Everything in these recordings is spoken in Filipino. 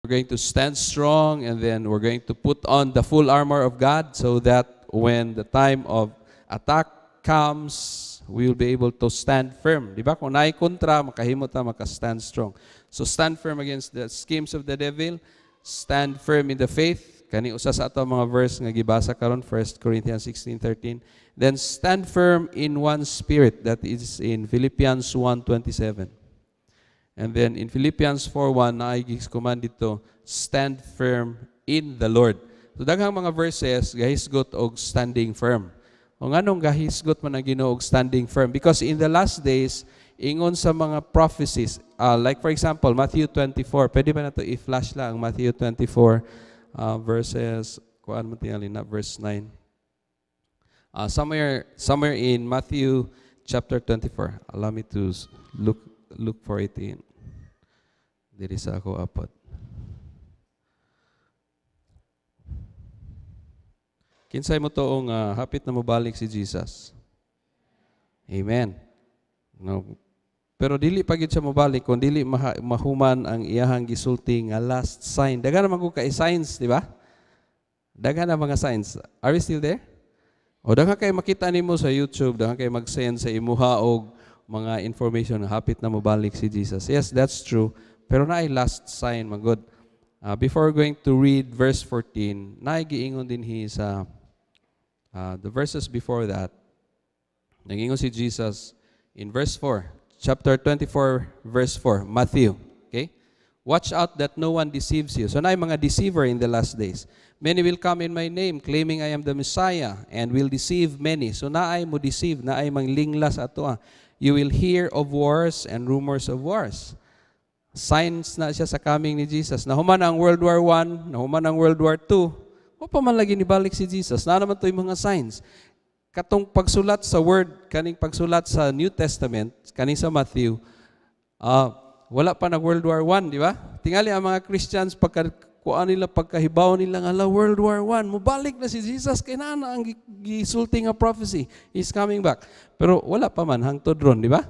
We're going to stand strong, and then we're going to put on the full armor of God so that when the time of attack comes, we will be able to stand firm. Di ba? Kung naay kontra, makahimot na maka-stand strong. So stand firm against the schemes of the devil. Stand firm in the faith. Kani usa sa ato mga verse nga gibasa karon 1 Corinthians 16:13. Then stand firm in one spirit. That is in Philippians 1:27. And then in Philippians 4:1, naigis command dito, stand firm in the Lord. So daghang mga verses gahisgot og standing firm. O nganong gahisgot man ang Ginoo og standing firm? Because in the last days, ingon sa mga prophecies, like for example, Matthew 24. Pwede ba na to i-flash lang Matthew 24 verses, kuan mo tingali na verse 9. Somewhere in Matthew chapter 24. Allow me to look for it in. Diri sa ako apat. Kinsay mo toong hapit na mobalik si Jesus. Amen. No. Pero dili pa gid siya mobalik kung dili mahuman ang iyahang gisulti nga last sign. Daghan naman ko kay signs, di ba? Daghan na mga signs. Are we still there? O daghan kay makita nimo sa YouTube, daghan kay mag-send sa imuha og mga information na hapit na mobalik si Jesus. Yes, that's true. Pero naay last sign, magod. Before going to read verse 14, naay giingon din sa the verses before that. Nagingon si Jesus in verse 4, chapter 24, verse 4, Matthew. Okay? Watch out that no one deceives you. So naay mga deceiver in the last days. Many will come in my name, claiming I am the Messiah, and will deceive many. So naay mo deceive, naay manglinglas ato. You will hear of wars and rumors of wars. Signs na siya sa coming ni Jesus. Nahuman ang World War I, nahuman ang World War II. O pa man lagi nibalik si Jesus. Na naman to yung mga signs. Katong pagsulat sa Word, kaning pagsulat sa New Testament, kaning sa Matthew, wala pa nag World War I, di ba? Tingali ang mga Christians, pagkakuan nila, pagkahibaw nila, ala, World War I, mubalik na si Jesus, kaya na ang gisulti nga prophecy, He's coming back. Pero wala pa man, hangtod ron, di ba?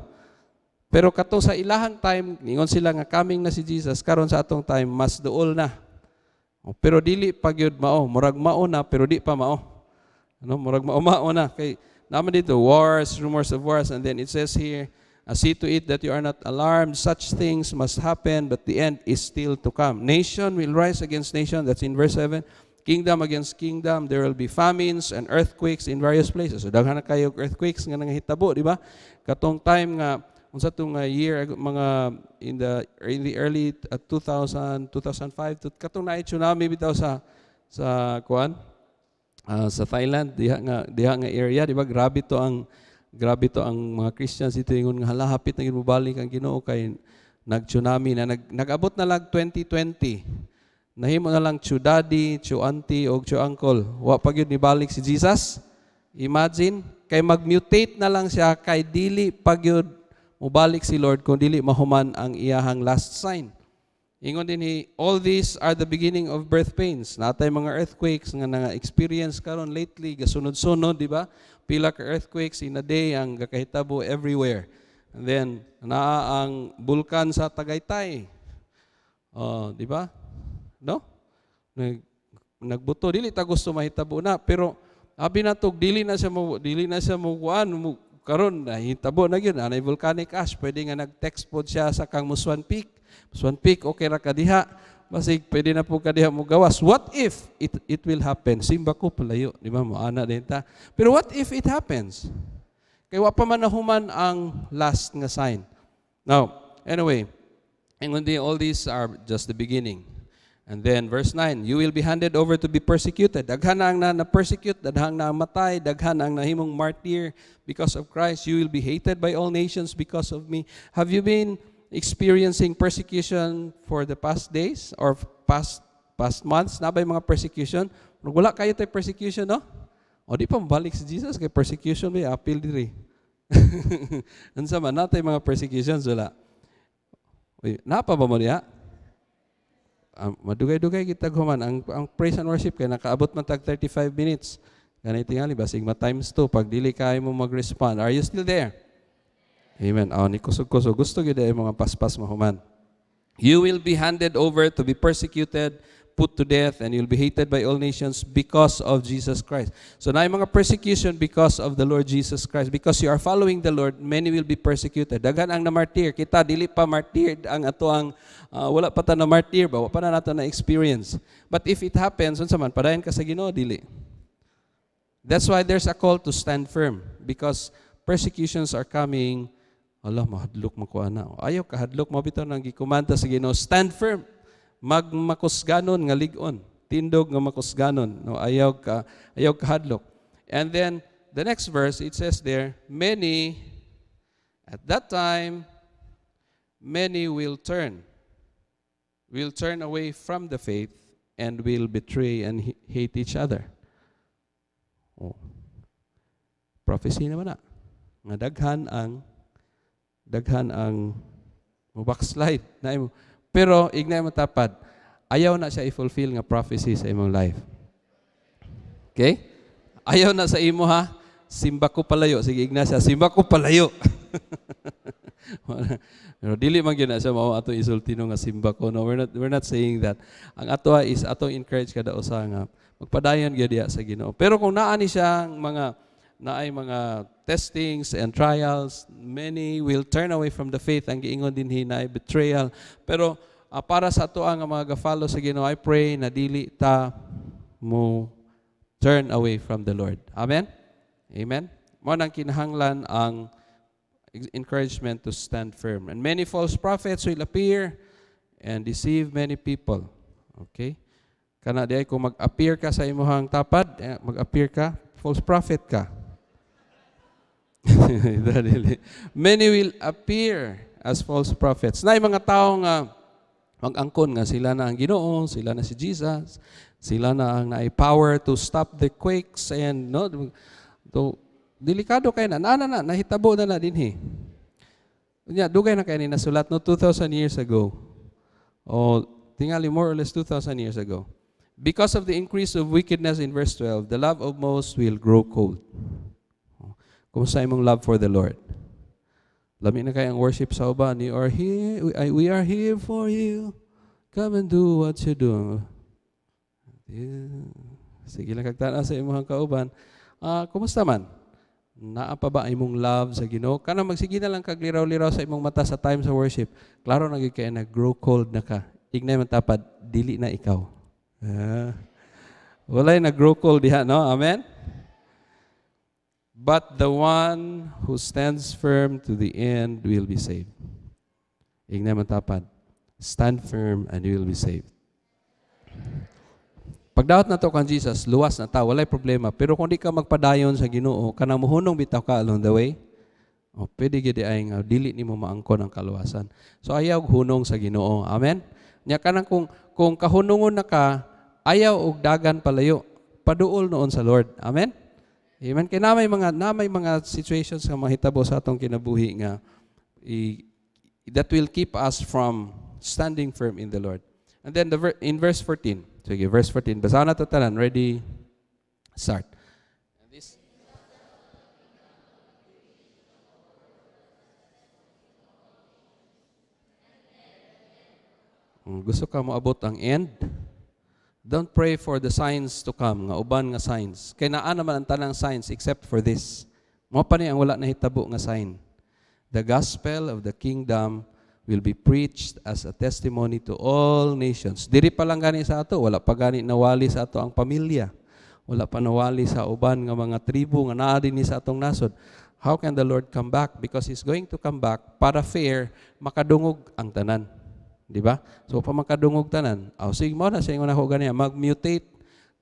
Pero katong sa ilahang time, ingon sila nga coming na si Jesus, karon sa atong time, mas duol na. Pero dili pagyud mao, murag mao na, pero di pa mao. Murag mao na. Kay naman dito, wars, rumors of wars, and then it says here, see to it that you are not alarmed. Such things must happen, but the end is still to come. Nation will rise against nation, that's in verse 7. Kingdom against kingdom, there will be famines and earthquakes in various places. So daghan na kayo earthquakes nga nangahitabo, di ba? Katong time nga unsa tong year mga in the early 2000 2005 katong naay tsunami bitaw sa sa Thailand diha nga area, di ba? Grabe to ang mga Christians dito ingon nga hala hapit na gid mobalik ang Ginoo kay nag-tsunami na nag-abot na lang 2020. Nahimo na lang chu daddy, chu auntie og chu uncle. Wa pa gyud ni balik si Jesus. Imagine kay mag-mutate na lang siya kay dili pa gyud mubalik si Lord kung dili mahuman ang iyahang last sign. Ingon din all these are the beginning of birth pains. Natay mga earthquakes nga na-experience karon lately, gasunod-sunod, di ba? Pila ka earthquakes in a day ang gakahitabo everywhere. And then, naa ang bulkan sa Tagaytay. Di ba? No? Nagbuto, dili ta gusto mahitabo na, pero abi natog dili na siya mo karon nahitabo na gyud anay volcanic ash, pwede nga nag-text pod siya sa kang Muswan Peak. Muswan Peak okay ra kadiha, basig pwede na po kadiha mo gawas. What if it will happen? Simba ko palayo, di ba? Moana din ta. Pero what if it happens? Kay wa pa man nahuman ang last nga sign. Now, anyway, and all these are just the beginning. And then verse 9, you will be handed over to be persecuted. Daghan ang na-persecute, daghan na matay, daghan ang nahimong martyr because of Christ. You will be hated by all nations because of me. Have you been experiencing persecution for the past days or past months? Nabay mga persecution? Wala kayo tayo persecution, no? O di pa mabalik si Jesus kay persecution may appeal diri. Unsa man natay mga persecutions wala. Uy, napa ba mo niya? Madugay-dugay kita human ang praise and worship kay nakaabot man tag 35 minutes. Ganito tingali basig times 2 pag dili kay mo mag-respond. Are you still there? Amen. Ni kusog-kusog gusto gyud ay mga paspas mahuman. You will be handed over to be persecuted, put to death, and you'll be hated by all nations because of Jesus Christ. So na yung mga persecution because of the Lord Jesus Christ. Because you are following the Lord, many will be persecuted. Daghan ang na-martyr. Kita, dili pa martyr ang ato ang, wala pa ta na-martyr ba? Wala pa na nato na-experience. But if it happens, unsa man, padayon ka sa Ginoo, dili. That's why there's a call to stand firm. Because persecutions are coming. Allah, mahadlok mo ko ana. Ayaw kahadlok mo bitaw nang gikomanda sa Ginoo. Stand firm. Magmakusganon nga ligon. Tindog nga makusganon. No, ayaw kahadlok. And then the next verse it says there, many at that time many will turn away from the faith and will betray and hate each other. Oh. Prophecy naman na. Nga daghan ang backslide na imo. Pero ignay mo tapad, ayaw na siya i-fulfill nga prophecy sa imong life. Okay? Ayaw na sa imo ha, simba ko palayo. Sige, Ignacia, simba ko palayo. Pero dili man gyud na siya mao ato isulti no nga simba ko. No, we're not saying that. Ang ato is ato encourage kada usa nga magpadayon gyud diha sa Ginoo. Pero kung naa ni siya naay mga testings and trials, many will turn away from the faith. Ang giingon din hinay betrayal. Pero para sa ato ang mga follow sa Ginoo, I pray na dili ta mo turn away from the Lord. Amen? Amen? Mo nang kinahanglan ang encouragement to stand firm. And many false prophets will appear and deceive many people. Okay? Kana di ay kung mag-appear ka sa imuhang tapad, mag-appear ka, false prophet ka. Many will appear as false prophets. Na mga tao nga mag-angkon nga sila na ang Ginoo, sila na si Jesus, sila na ang naay power to stop the quakes and no, to delikado kay nahitabo na dinhi. Unya dugay na kay ni nasulat no 2,000 years ago. O tingali more or less 2,000 years ago. Because of the increase of wickedness in verse 12, the love of most will grow cold. Kumusta imong love for the Lord? Lami na kayo ang worship sa uban. You are here, we are here for you. Come and do what you do. Sige lang kagtana sa imong kauban. Kumusta man? Naa pa ba imong love sa Ginoo? Kana magsige na lang kagliraw-liraw sa imong mata sa time sa worship. Klaro na gyud kay nag-grow cold na ka. Ignay man tapad, dili na ikaw. Walay nag-grow cold diha, no? Amen? But the one who stands firm to the end will be saved. Ignay man tapad. Stand firm and you will be saved. Pagdaot na to kan Jesus, luwas na ta, walay problema. Pero kung di ka magpadayon sa Ginoo, kanang muhunong bitaw ka along the way, pwede gid ay nga dili nimo maangkon ang kaluwasan. So ayaw hunong sa Ginoo. Amen. Nya kanang kung kahunungon na ka, ayaw og dagan palayo, paduol noon sa Lord. Amen. Amen. Kaya namay mga situations nga mahitabo sa atong kinabuhi nga that will keep us from standing firm in the Lord. And then in verse 14. Sige, verse 14. Basahan na ito tanan. Ready? Start. Gusto ka moabot ang end? Don't pray for the signs to come, nga uban nga signs. Kaya naa naman ang tanang signs except for this. Mo pa ni ang wala na hitabo nga sign. The gospel of the kingdom will be preached as a testimony to all nations. Diri pa lang gani sa ato, wala pa gani nawali sa ato ang pamilya. Wala pa nawali sa uban nga mga tribo nga naa dinhi sa atong nasod. How can the Lord come back? Because He's going to come back para fair makadungog ang tanan. Di ba? So, pamakadungog tanan. Sige mo na, sa inyo na ho ganyan. Mag-mutate.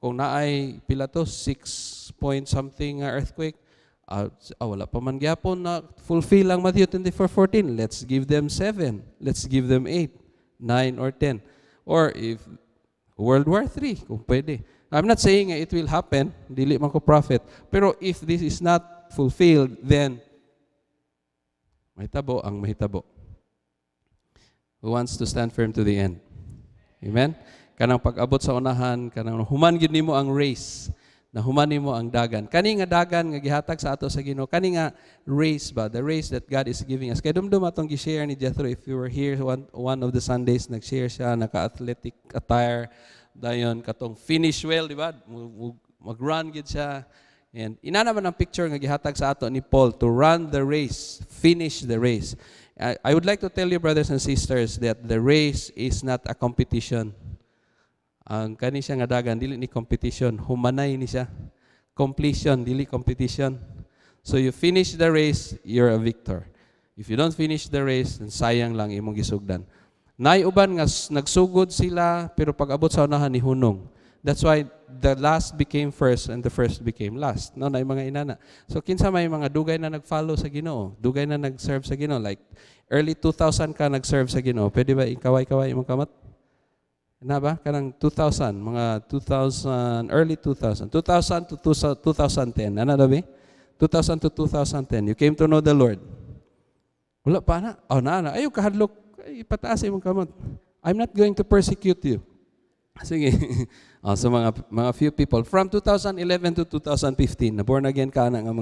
Kung naay pila to, 6 point something earthquake, wala pa man gyapon na fulfill ang Matthew 24:14. Let's give them 7. Let's give them 8, 9, or 10. Or if World War III, kung pwede. I'm not saying it will happen. Dili man ko prophet. Pero if this is not fulfilled, then mahitabo ang mahitabo. Who wants to stand firm to the end? Amen? Kanang pag-abot sa unahan, kanang human gid nimo ang race. na humani mo ang dagan. Kani nga dagan nga gihatag sa ato sa Ginoo, kani nga race ba, the race that God is giving us. Kay dumdum atong gi-share ni Jethro, if you were here one of the Sundays, nag-share siya, naka-athletic attire, dayon katong finish well, di ba? Mag-run gid siya. And ina naman ang picture nga gihatag sa ato ni Paul to run the race, finish the race. I would like to tell you, brothers and sisters, that the race is not a competition. Ang kani siya nga dagan, dili ni competition, humanay ni siya. Completion, dili competition. So you finish the race, you're a victor. If you don't finish the race, then sayang lang imong gisugdan. Naiuban nga nagsugod sila, pero pag abot sa unahan ni hunong. That's why the last became first and the first became last. No, na mga inana. So kinsa may mga dugay na nag-follow sa Ginoo, dugay na nag-serve sa Ginoo, like early 2000 ka nag-serve sa Ginoo. Pwede ba ikaway-kaway imong kamot? Na ba? Kanang 2000, mga 2000, early 2000. 2000 to 2010. Ano daw ba? 2000 to 2010. You came to know the Lord. Wala pa na. Oh, na. Ayaw kahadlok. Ay, ipataas imong kamot. I'm not going to persecute you. Sige. So mga few people. From 2011 to 2015, na born again ka na nga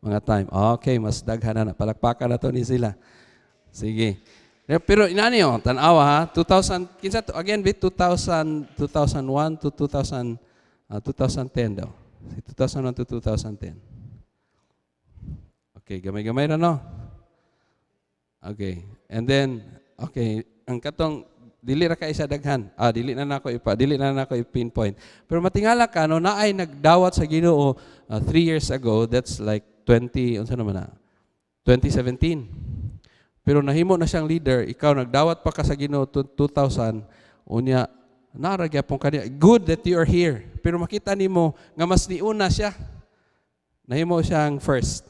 mga time. Okay, mas daghan na. Palakpakan na to ni sila. Sige. Pero inani yo, tanawa ha, 2000 kinsa to again bit 2000 2001 to 2000 2010 daw. 2001 to 2010. Okay, gamay-gamay ra no. Okay. And then okay, ang katong dili ra ka isa daghan. Dili na nako i-pinpoint. Pero matingala ka no naay nagdawat sa Ginoo 3 years ago, that's like 20 unsa naman na? 2017. Pero nahimo na siyang leader, ikaw nagdawat pa ka sa Ginoo 2000, unya naragyapon kaniya. Good that you are here. Pero makita nimo nga mas niuna siya. Nahimo siyang first.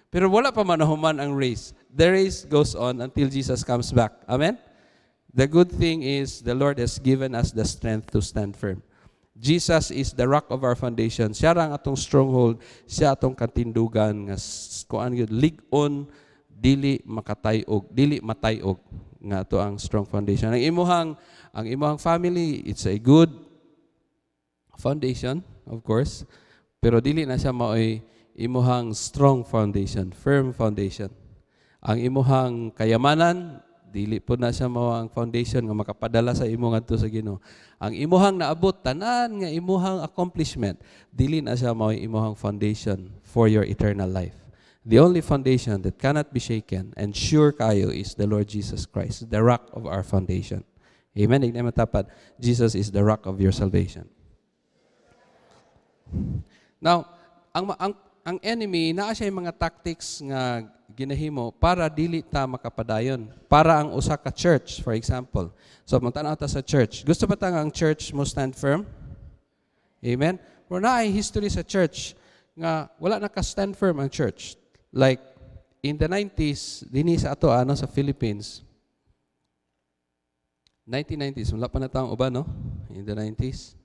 Pero wala pa manahuman ang race. The race goes on until Jesus comes back. Amen? The good thing is the Lord has given us the strength to stand firm. Jesus is the rock of our foundation. Siya ang atong stronghold, siya atong katindugan nga kuan gyud lig-on, dili makatayog, dili matayog nga to ang strong foundation. Ang imong family, it's a good foundation, of course, pero dili na siya maoy imuhang strong foundation, firm foundation. Ang imuhang kayamanan, dili po na siya mao ang foundation nga makapadala sa imo ngadto sa Ginoo. Ang imuhang naabot tanan nga imuhang accomplishment, dili na siya mao imuhang foundation for your eternal life. The only foundation that cannot be shaken and sure kayo is the Lord Jesus Christ, the rock of our foundation. Amen. Igna matapat, Jesus is the rock of your salvation. Now, ang enemy naa siya mga tactics nga ginahimo para dili ta makapadayon. Para ang usa ka church, for example. So, magtanaw ta sa church. Gusto ba ta nga ang church mo stand firm? Amen. Pero naay history sa church nga wala naka-stand firm ang church. Like, in the 90s, dinhi sa ato, sa Philippines, 1990s, wala pa na taong uba, no? In the 90s.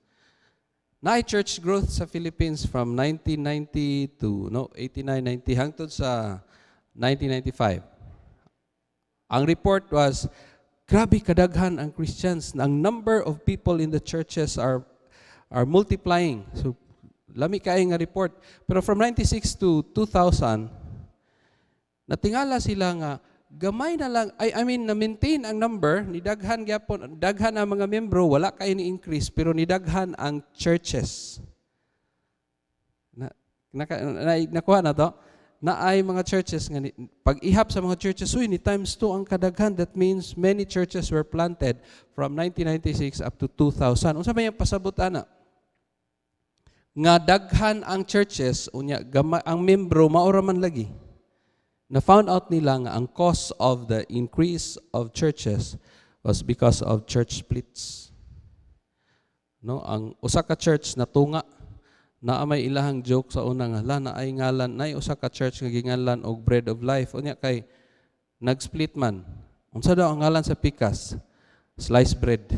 Naay church growth sa Philippines from 1990 to, 89, 90, hangtod sa 1995. Ang report was, grabe kadaghan ang Christians. Ang number of people in the churches are multiplying. So, lami kayo nga report. Pero from 96 to 2000, natingala sila nga gamay na lang, na-maintain ang number, nidaghan gyapon, daghan ang mga membro, wala kayo ni-increase, pero nidaghan ang churches. Nakuha na to? Na ay mga churches, nga pag ihap sa mga churches, ni times 2 ang kadaghan, that means many churches were planted from 1996 up to 2000. Unsa ba yung pasabutan na? Nga daghan ang churches, ang membro, maura man lagi. Na-found out nila nga ang cause of the increase of churches was because of church splits. No, ang usa ka church natunga na may ilahang joke sa una nga na ay ngalan nay usa ka church nga gingalan og Bread of Life unya kay nag-split man. Unsa daw ang ngalan sa pikas? Slice bread.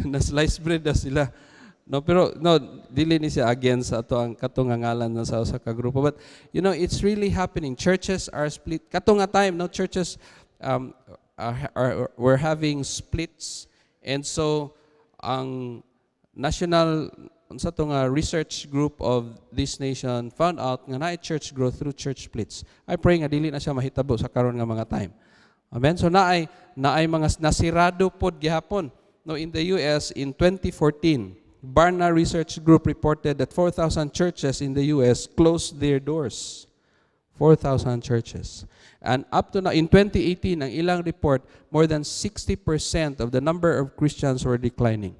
Na slice bread na sila. No, pero dili ni siya against ato ang katungangalan na sa usa ka grupo, but it's really happening. Churches are split katunga time, churches we're having splits, and so ang national unsa to nga research group of this nation found out nga naay church growth through church splits. I pray nga dili na siya mahitabo sa karon nga mga time. Amen. So naay mga nasirado pod gihapon. No, in the US in 2014, Barna Research Group reported that 4,000 churches in the US closed their doors. 4,000 churches. And up to now, in 2018, ang ilang report, more than 60% of the number of Christians were declining.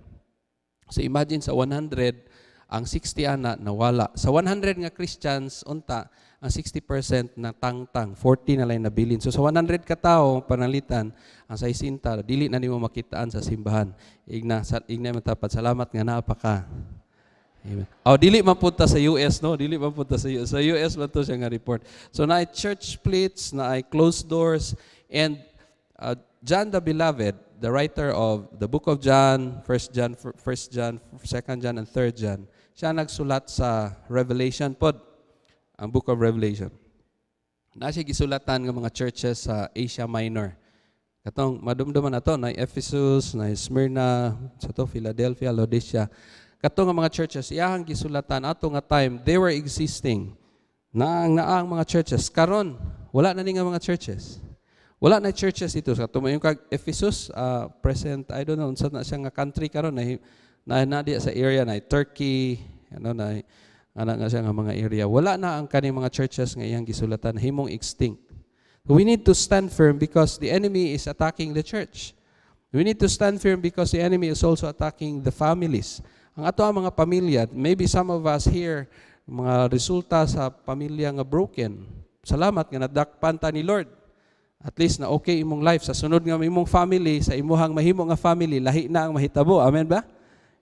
So imagine sa 100, ang 60 ana nawala. Sa 100 nga Christians, unta, ang 60% na tangtang, 40 na lang nabilin. So sa 100 ka tao, panalitan, ang 60, dili na nimo makitaan sa simbahan. Igna matapat, salamat nga napaka. Amen. Dili mapunta sa US, no? Dili mapunta sa US. Sa US ba to siya nga report. So na church splits, na closed doors, and John the Beloved, the writer of the book of John, 1 John, 2nd John, and 3rd John, siya nagsulat sa Revelation pod, ang book of Revelation. Siya gisulatan ng mga churches sa Asia Minor. Katong madumduman na to, na Ephesus, na Smyrna, sa to, Philadelphia, Laodicea. Katong mga churches, iyahang gisulatan ato nga time, they were existing. Naang mga churches. Karon, wala na ni nga mga churches. Wala na churches ito. Sa tumayo kag Ephesus, present, I don't know, unsa na siya nga country karon na diya sa area na Turkey, ana nga siya nga mga area. Wala na ang kaning mga churches nga iyang gisulatan, himong extinct. We need to stand firm because the enemy is attacking the church. We need to stand firm because the enemy is also attacking the families. Ang ato ang mga pamilya, maybe some of us here, mga resulta sa pamilya nga broken. Salamat nga nadakpan ta ni Lord. At least na okay imong life. Sa sunod nga imong family, sa imuhang mahimo nga family, lahi na ang mahitabo. Amen ba?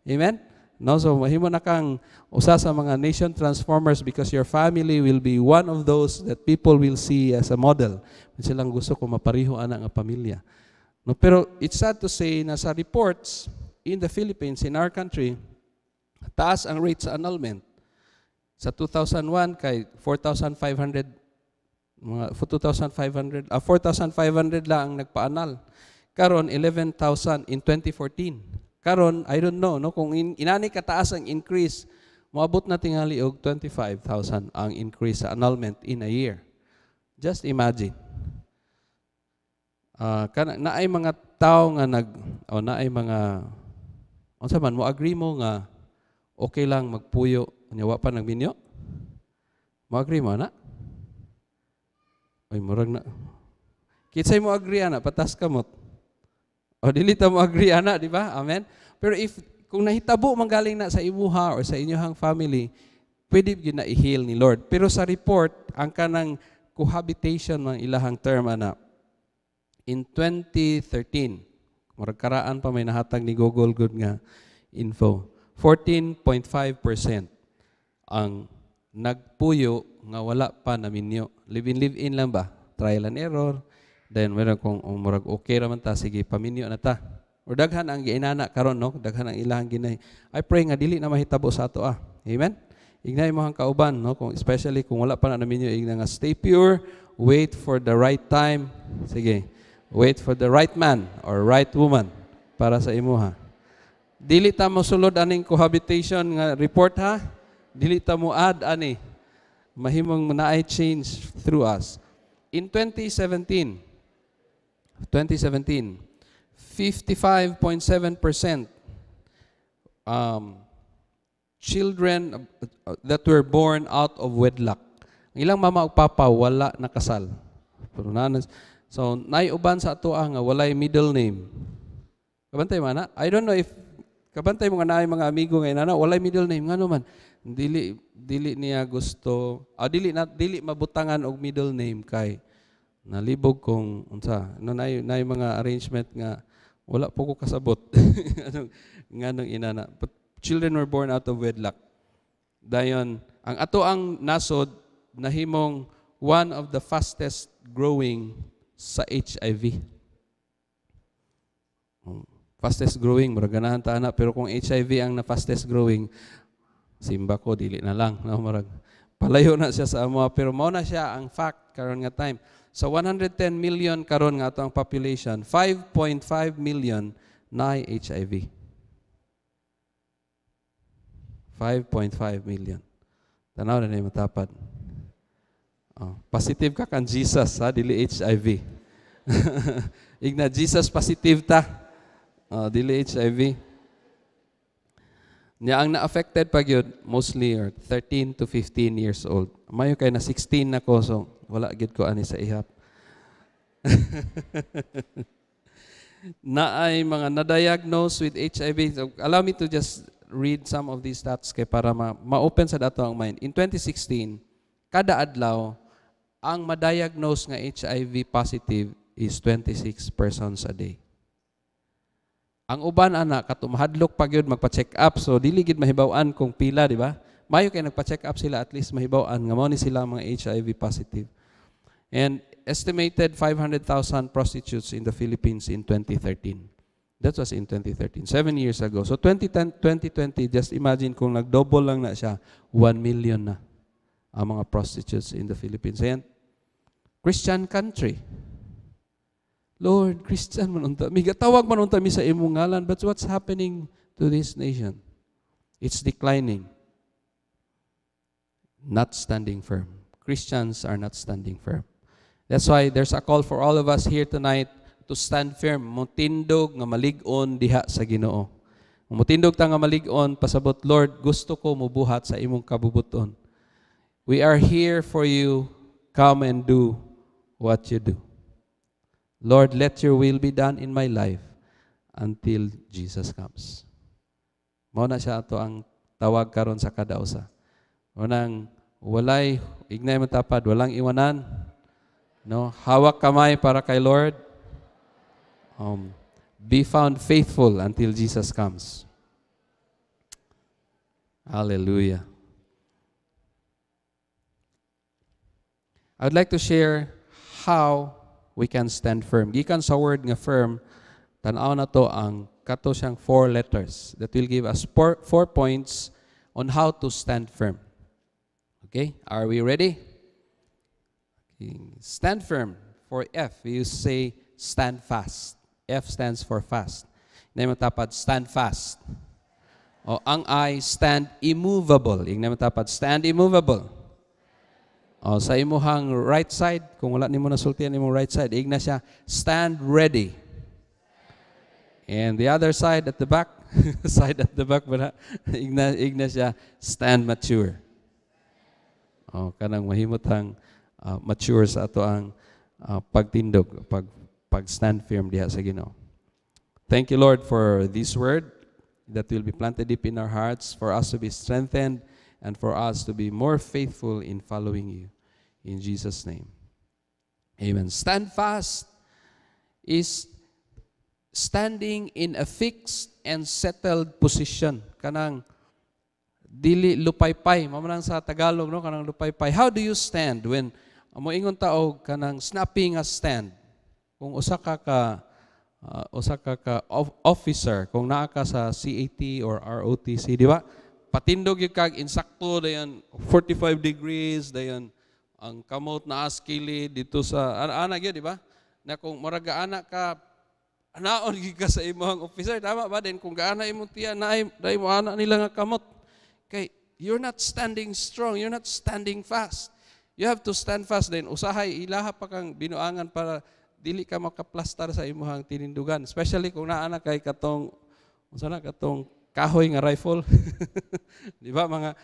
Amen? No, so mahimo na kang usa sa mga nation transformers because your family will be one of those that people will see as a model. Silang gusto ko mapariho ana nga pamilya. No, pero it's sad to say na sa reports in the Philippines, in our country, taas ang rate sa annulment. Sa 2001 kay 4,500 4,500 lang ang nagpa-annul. Karon 11,000 in 2014. Karon I don't know no kung inani kataas ang increase, moabot na tingali og 25,000 ang increase sa annulment in a year. Just imagine. Naay mga tao nga naay mga unsa man mo agree mo nga okay lang magpuyo nya wa pa nagminyo? Mo agree mo na? Ay, murag na. Kitsay mo agree ana, patas kamot. Dili ta mo agree ana, di ba? Amen? Pero kung nahitabo manggaling na sa imuha or sa inyong family, pwede gyud na i-heal ni Lord. Pero sa report, ang kanang cohabitation ng ilahang term ana, in 2013, murag karaan pa may nahatag ni Google good nga info, 14.5% ang nagpuyo nga wala pa naminyo. Live-in lang ba? Trial and error. Then meron kung murag okay raman ta, sige paminyo na ta. Or daghan ang giinana karon no, daghan ang ilahang ginay. I pray nga dili na mahitabo sa ato Amen. Ignay mo ang kauban no, kung especially kung wala pa na naminyo, igna nga stay pure, wait for the right time. Sige. Wait for the right man or right woman para sa imuha. Dili ta mo sulod aning cohabitation nga report ha. Dili ta mo add ani. Mahimong naay change through us. In 2017, 55.7% children that were born out of wedlock. Ang ilang mama ug papa wala nakasal. Pero so naiuban sa ato nga walay middle name. Kabantay man na? I don't know if kabantay mo nga naay mga amigo nga inana walay middle name ngano man. Dili niya gusto dili mabutangan og middle name kay nalibog kung unsa nay mga arrangement nga wala po ko kasabot nganong inana. But children were born out of wedlock. Dayon ang ato ang nasod nahimong one of the fastest growing sa HIV. Fastest growing murag ganahan ta ana, pero kung HIV ang na fastest growing, simba ko dili na lang no, marag palayo na siya sa amo, pero mao na siya ang fact karon nga time. Sa 110 million karon nga ato ang population, 5.5 million na HIV. 5.5 million. Tanaw na niya matapad. Positive ka kan Jesus, ha? Dili HIV. Igna Jesus positive ta. Dili HIV. Nya ang na-affected pag yun, mostly are 13 to 15 years old. Mayo kay na 16 na ko, so wala gid ko ani sa ihap. Na ay mga na-diagnose with HIV. So, allow me to just read some of these stats kay para ma-open sa dato ang mind. In 2016, kada adlaw, ang ma-diagnose nga HIV positive is 26 persons a day. Ang uban ana katumahadlok pag yun magpa-check up, so dili gid mahibaw-an kung pila, di ba? Mayo kay nagpa-check up sila, at least mahibaw-an nga mao ni sila mga HIV positive. And estimated 500,000 prostitutes in the Philippines in 2013. That was in 2013, 7 years ago. So 2020, just imagine kung nag-double lang na siya, 1 million na ang mga prostitutes in the Philippines. And Christian country. Lord, Christian man unta. Migatawag man unta mi sa imong ngalan, but what's happening to this nation? It's declining. Not standing firm. Christians are not standing firm. That's why there's a call for all of us here tonight to stand firm. Mutindog nga malig-on diha sa Ginoo. Mutindog ta nga malig-on, pasabot, Lord, gusto ko mubuhat sa imong kabubuton. We are here for you. Come and do what you do. Lord, let your will be done in my life until Jesus comes. Mao na siya ato ang tawag karon sa kada usa. Unang walay ignay matapad, walang iwanan. No, hawak kamay para kay Lord. Be found faithful until Jesus comes. Hallelujah. I would like to share how we can stand firm. Gikan sa word nga firm, tanaw na to ang kato siyang 4 letters that will give us 4 points on how to stand firm. Okay, are we ready? Stand firm. For F, you say stand fast. F stands for fast. Ngayon matapad, stand fast. O ang I, stand immovable. Ngayon matapad, stand immovable. O sa imuhang right side, kung wala nimo nasultihan imong right side, igna siya, stand ready. And the other side at the back, side at the back, igna siya, stand mature. O kanang mahimutang mature sa ato ang pagtindog, pag stand firm diha sa Ginoo. Thank you, Lord, for this word that will be planted deep in our hearts, for us to be strengthened and for us to be more faithful in following you. In Jesus' name. Amen. Stand fast is standing in a fixed and settled position. Kanang dili lupaypay, mamanang sa Tagalog, no, kanang lupaypay. How do you stand when amo ingon taog kanang snapping a stand? Kung usa ka officer, kung naa ka sa CAT or ROTC, di ba? Patindog yung kag insakto dayon 45 degrees dayon ang kamot na askili dito sa ana gyud, di ba? Na kung muraga ana ka anaon gyud ka sa imong officer, tama ba? Then kung gaana imong tiya naay mo ana nila nga kamot. Kay you're not standing strong, you're not standing fast. You have to stand fast din. Usahay ilaha pa kang binuangan para dili ka makaplastar sa imong tinindugan, especially kung naa na kay katong unsa na katong kahoy nga rifle. Di ba mga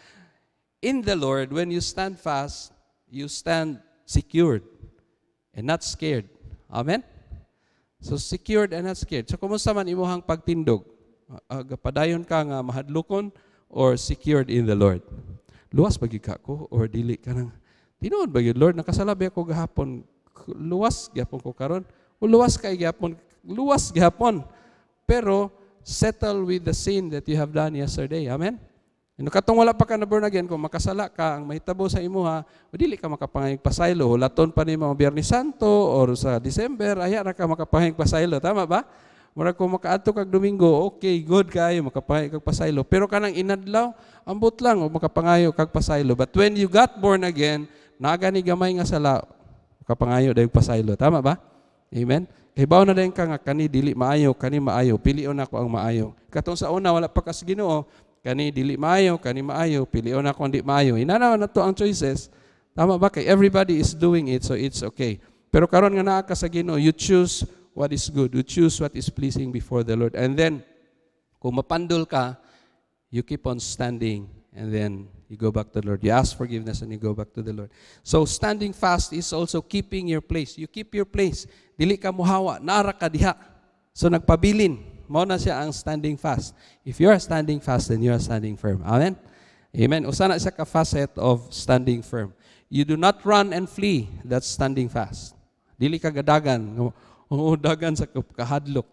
in the Lord, when you stand fast, you stand secured and not scared. Amen? So secured and not scared. So kumusta man imong pagtindog? Padayon ka nga mahadlokon or secured in the Lord? Luwas ba gyud ka ko or dili ka nang tinuod ba gyud, Lord, nakasalabi ako gahapon, luwas gyapon ko karon. O luwas kay gyapon, luwas gyapon. Pero settle with the sin that you have done yesterday. Amen? Ino katong wala pa ka na born again, kung makasala ka, ang mahitabo sa imuha, o dili ka makapangayag pasaylo. Laton pa ni mga Biyernes Santo or sa December, aya ra ka makapangayag pasaylo. Tama ba? Murag kung makaadto kag Domingo, okay, good kayo, makapangayag kag pasaylo. Pero kanang inadlaw, ambot lang o makapangayo kag pasaylo. But when you got born again, nagani gamay nga sala, makapangayo dayong pasaylo. Tama ba? Amen? Hibaw na dayon ka nga kani dili maayo, kani maayo, pilion ako ang maayo. Katong sa una wala pa kas Ginoo, kani dili maayo, kani maayo, pilion ako hindi maayo. Inanaw na to ang choices. Tama ba? Kay everybody is doing it, so it's okay. Pero karon nga naa ka sa Ginoo, you choose what is good. You choose what is pleasing before the Lord. And then, kung mapandol ka, you keep on standing, and then you go back to the Lord. You ask forgiveness, and you go back to the Lord. So, standing fast is also keeping your place. You keep your place. Dili ka muhawa, nara ka diha. So, nagpabilin. Mao na siya ang standing fast. If you are standing fast, then you are standing firm. Amen? Amen. Usa na siya ka-facet of standing firm. You do not run and flee. That's standing fast. Dili ka gadagan. Dagan sa kahadlok.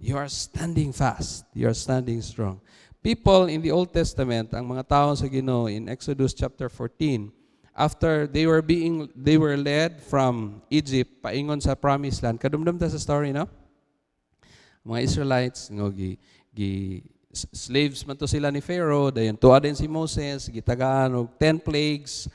You are standing fast. You are standing strong. People in the Old Testament, ang mga tao sa Ginoo in Exodus chapter 14, after they were led from Egypt paingon sa Promised Land. Kadumdum ta sa story, no? Mga Israelites, slaves man to sila ni Pharaoh, dayon tuwa din si Moses, gitagaan og 10 plagues,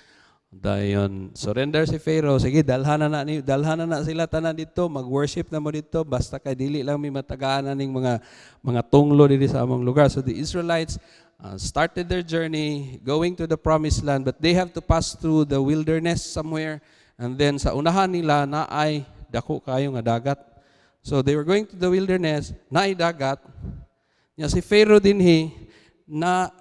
dayon surrender si Pharaoh, sige dalhan na sila tanan dito, mag-worship na mo dito, basta kay dili lang mi matagaan ning mga tunglo diri sa among lugar. So the Israelites started their journey going to the Promised Land, but they have to pass through the wilderness somewhere, and then sa unahan nila naay dako kayo nga dagat. So they were going to the wilderness, naay dagat. Nya si Pharaoh dinhi na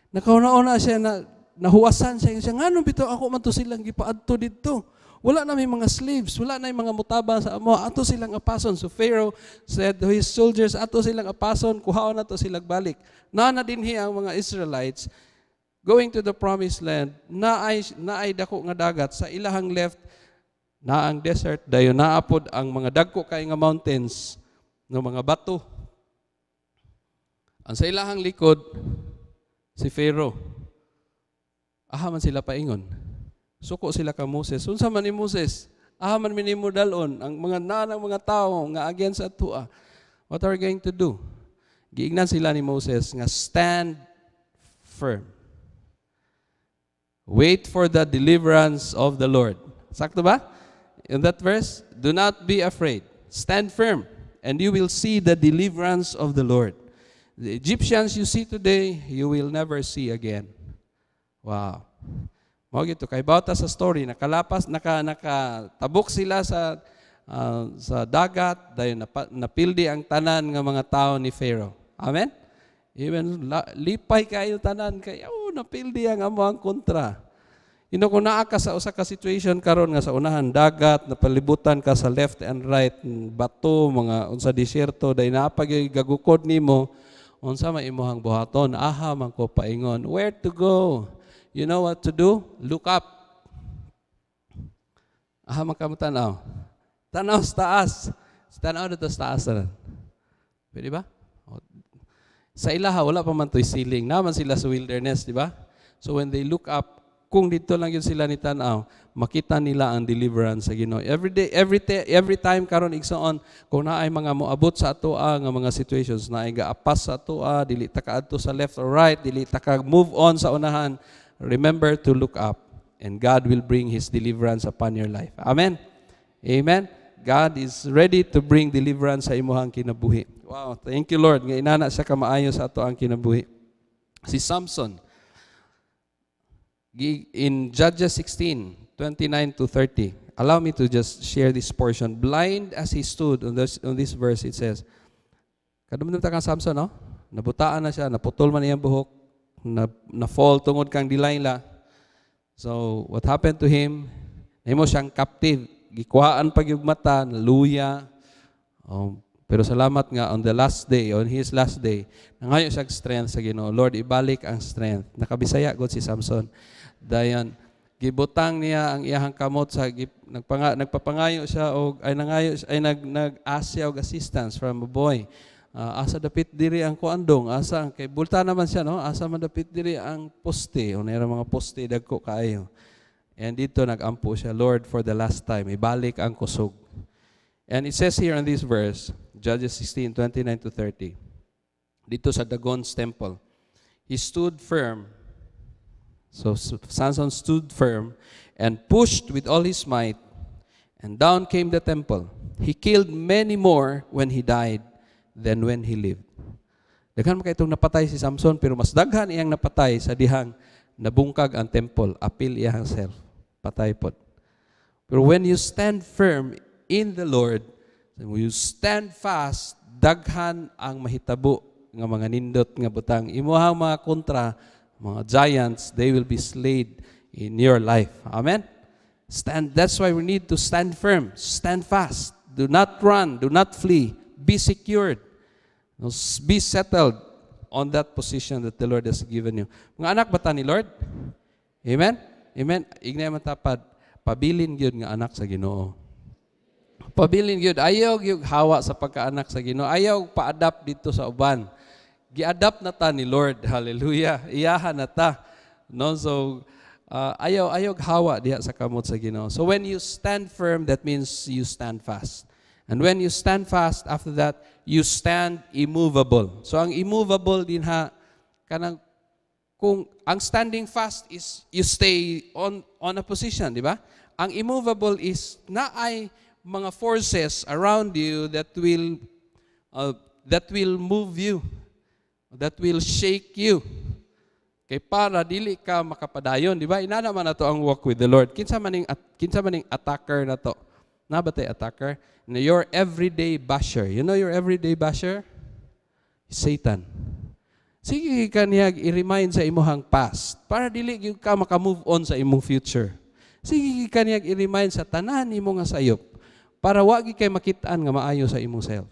nakauna-una siya na nahuwasan siya nganong bitaw ako man to silang gipaadto didto. Wala na may mga slaves, wala na may mga mutabang sa amo, ato silang apason. So Pharaoh said to his soldiers, ato silang apason, kuhaon na to silang balik. Na dinhi ang mga Israelites going to the Promised Land, naay dako nga dagat sa ilahang left na ang desert, dayon naapod ang mga dagko kay nga mountains no mga bato. Ang sa ilahang likod si Pharaoh. Aha man sila paingon. Suko sila ka Moses. Unsa man ni Moses? Aha man minimo dalon ang mga nanang mga tawo nga against atua. What are we going to do? Giingnan sila ni Moses nga stand firm. Wait for the deliverance of the Lord. Sakto ba? In that verse, do not be afraid. Stand firm, and you will see the deliverance of the Lord. The Egyptians you see today, you will never see again. Wow. Mao gito kay bawta sa story, nakatabok sila sa dagat, dayon napildi ang tanan nga mga tao ni Pharaoh. Amen. Even lipay kayo tanan kay napildi ang amo ang kontra. Kung naa ka sa usa ka situation karon nga sa unahan dagat, napalibutan ka sa left and right, bato, mga unsa disyerto, day napag gagukod nimo, unsa may imong buhaton, aha man ko paingon, where to go? You know what to do? Look up. Aha man ka mo tanaw. Tanaw sa taas. Tanaw dito sa taas na. Pwede ba? Sa ilaha, wala pa man to'y ceiling. Naman sila sa wilderness, di ba? So when they look up, kung dito lang yun sila ni tanaw, makita nila ang deliverance sa Ginoo. Every time karon igsoon, kung naay mga moabot sa atoa nga mga situations, naay gaapas sa atoa, dili ta kaadto sa left or right, dili ta ka move on sa unahan, remember to look up, and God will bring His deliverance upon your life. Amen? Amen? God is ready to bring deliverance sa imuhang kinabuhi. Wow, thank you Lord. Nga inana siya kamaayo sa ato ang kinabuhi. Si Samson, in Judges 16:29-30, allow me to just share this portion. Blind as he stood, on this verse it says, kadumdum ta kang Samson, no? Nabutaan na siya, naputol man iyang buhok, na-fall tungod kang dilayla. So, what happened to him? Nahimo siyang captive. Gikuhaan pag yung mata, naluya. Pero salamat nga, on his last day, nangayo siyang strength sa Ginoo. Lord, ibalik ang strength. Nakabisaya God si Samson. Dayon, gibutang niya ang iyahang kamot sa nagpapangayo siya nag-ask siya og assistance from a boy. Asa dapit diri ang kuandong, asa kay bulta naman siya, no? Asa man dapit diri ang poste, unay mga poste dagko kaayo. And dito nagampo siya, Lord, for the last time, ibalik ang kusog. And it says here in this verse, Judges 16:29-30, dito sa Dagon's temple, he stood firm. So Samson stood firm and pushed with all his might, and down came the temple. He killed many more when he died than when he lived. Daghan man kay itong napatay si Samson, pero mas daghan iyang napatay sa dihang nabungkag ang temple, apil iyang self. Patay pod. Pero when you stand firm in the Lord, when you stand fast, daghan ang mahitabo nga mga nindot nga butang. Imuhang mga kontra, mga giants, they will be slayed in your life. Amen? That's why we need to stand firm, stand fast. Do not run, do not flee. Be secured. Be settled on that position that the Lord has given you. Mga anak bata ni Lord? Amen? Amen? Ignay matapad, pabilin gyud nga anak sa Ginoo. Pabilin gyud, ayaw gyud hawa sa pagkaanak sa Ginoo. Ayaw pa-adapt dito sa uban. Gi-adapt na ta ni Lord. Hallelujah. Iyahan na ta. No? So, ayaw hawa diha sa kamot sa Ginoo. So when you stand firm, that means you stand fast. And when you stand fast, after that, you stand immovable. So ang immovable din kanang kung ang standing fast is you stay on a position, di ba? Ang immovable is naay mga forces around you that will move you, that will shake you. Kay para dili ka makapadayon, di ba? Inana man nato ang walk with the Lord. Kinsa maning attacker na to? Na ba tay attacker? Your everyday basher. You know your everyday basher? Satan. Sige ka niya i-remind sa imuhang past para dili gyud ka maka-move on sa imong future. Sige ka niya i-remind sa tanan imo nga sayop para wa gyud kay makit-an nga maayo sa imong self.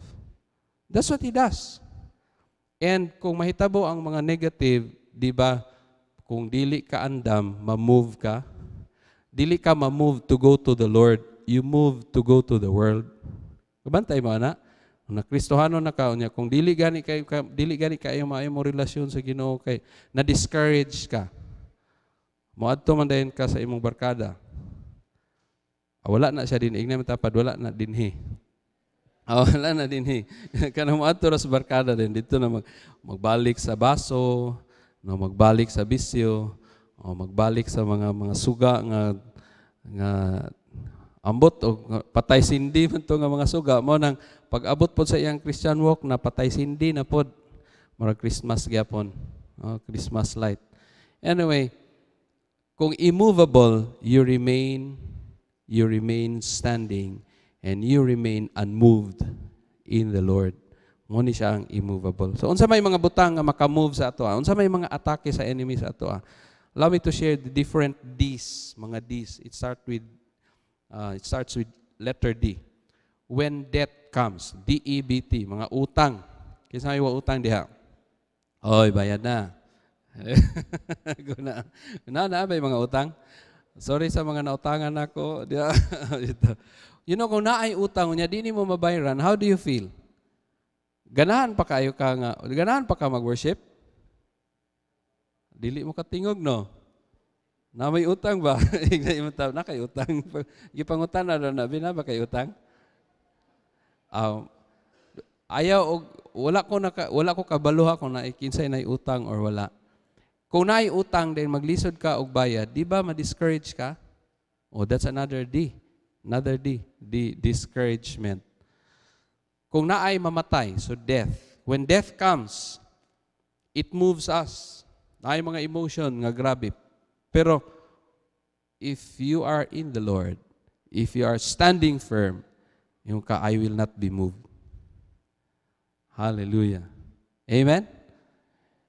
That's what he does. And kung mahitabo ang mga negative, di ba, kung dili ka andam, ma-move ka. Dili ka ma-move to go to the Lord. You move to go to the world. Kabantay mo, ana? Kung nakristohano na ka, kung dili gani kayo maayo mo relasyon sa Ginoo kay na-discourage ka. Moadto man dayon ka sa imong barkada. Wala na siya din. Ignay matapad, wala na dinhi. Wala na dinhi. Kanang moadto ra sa barkada din. Dito na magbalik sa baso, no, magbalik sa bisyo, o magbalik sa mga suga nga ambot o patay sindi man to nga mga suga mo nang pag-abot pod sa iyang Christian walk na patay sindi na pod murag Christmas gyapon, Christmas light. Anyway, kung immovable, you remain standing and you remain unmoved in the Lord. Mo ni siya ang immovable. So unsa may mga butang nga maka-move sa ato? Unsa may mga atake sa enemy sa ato? Allow me to share the different D's, mga D's. It starts with letter D. When debt comes, D-E-B-T, mga utang. Kinsa may utang diha? Oy, bayad na. Na ba yung mga utang? Sorry sa mga nautangan ako. You know, kung naay utang niya, di mo mabayaran, how do you feel? Ganahan pa ka mag-worship? Dili mo katingog, no? Na may utang ba? Na kay utang. Gipangutan na ba kay utang? Wala ko kabaluha kung kinsay na utang or wala. Kung naay utang din maglisod ka og bayad, di ba ma-discourage ka? Oh, that's another D. Another D, discouragement. Kung naay mamatay, so death. When death comes, it moves us. Naay mga emotion nga grabe. Pero if you are in the Lord, if you are standing firm, yung ka, I will not be moved. Hallelujah. Amen?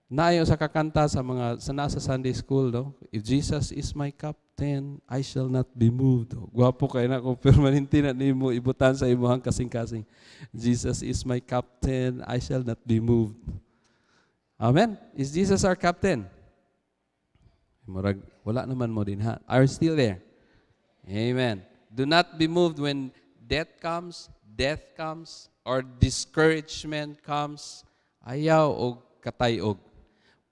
Naayo sa kakanta sa nasa Sunday school, no? If Jesus is my captain, I shall not be moved. Gwapo kayo na kung permanente na nimo ibutan sa imuhang kasing-kasing. Jesus is my captain, I shall not be moved. Amen? Is Jesus our captain? Wala naman mo din ha. Are still there? Amen. Do not be moved when death comes, or discouragement comes, ayaw o katayog.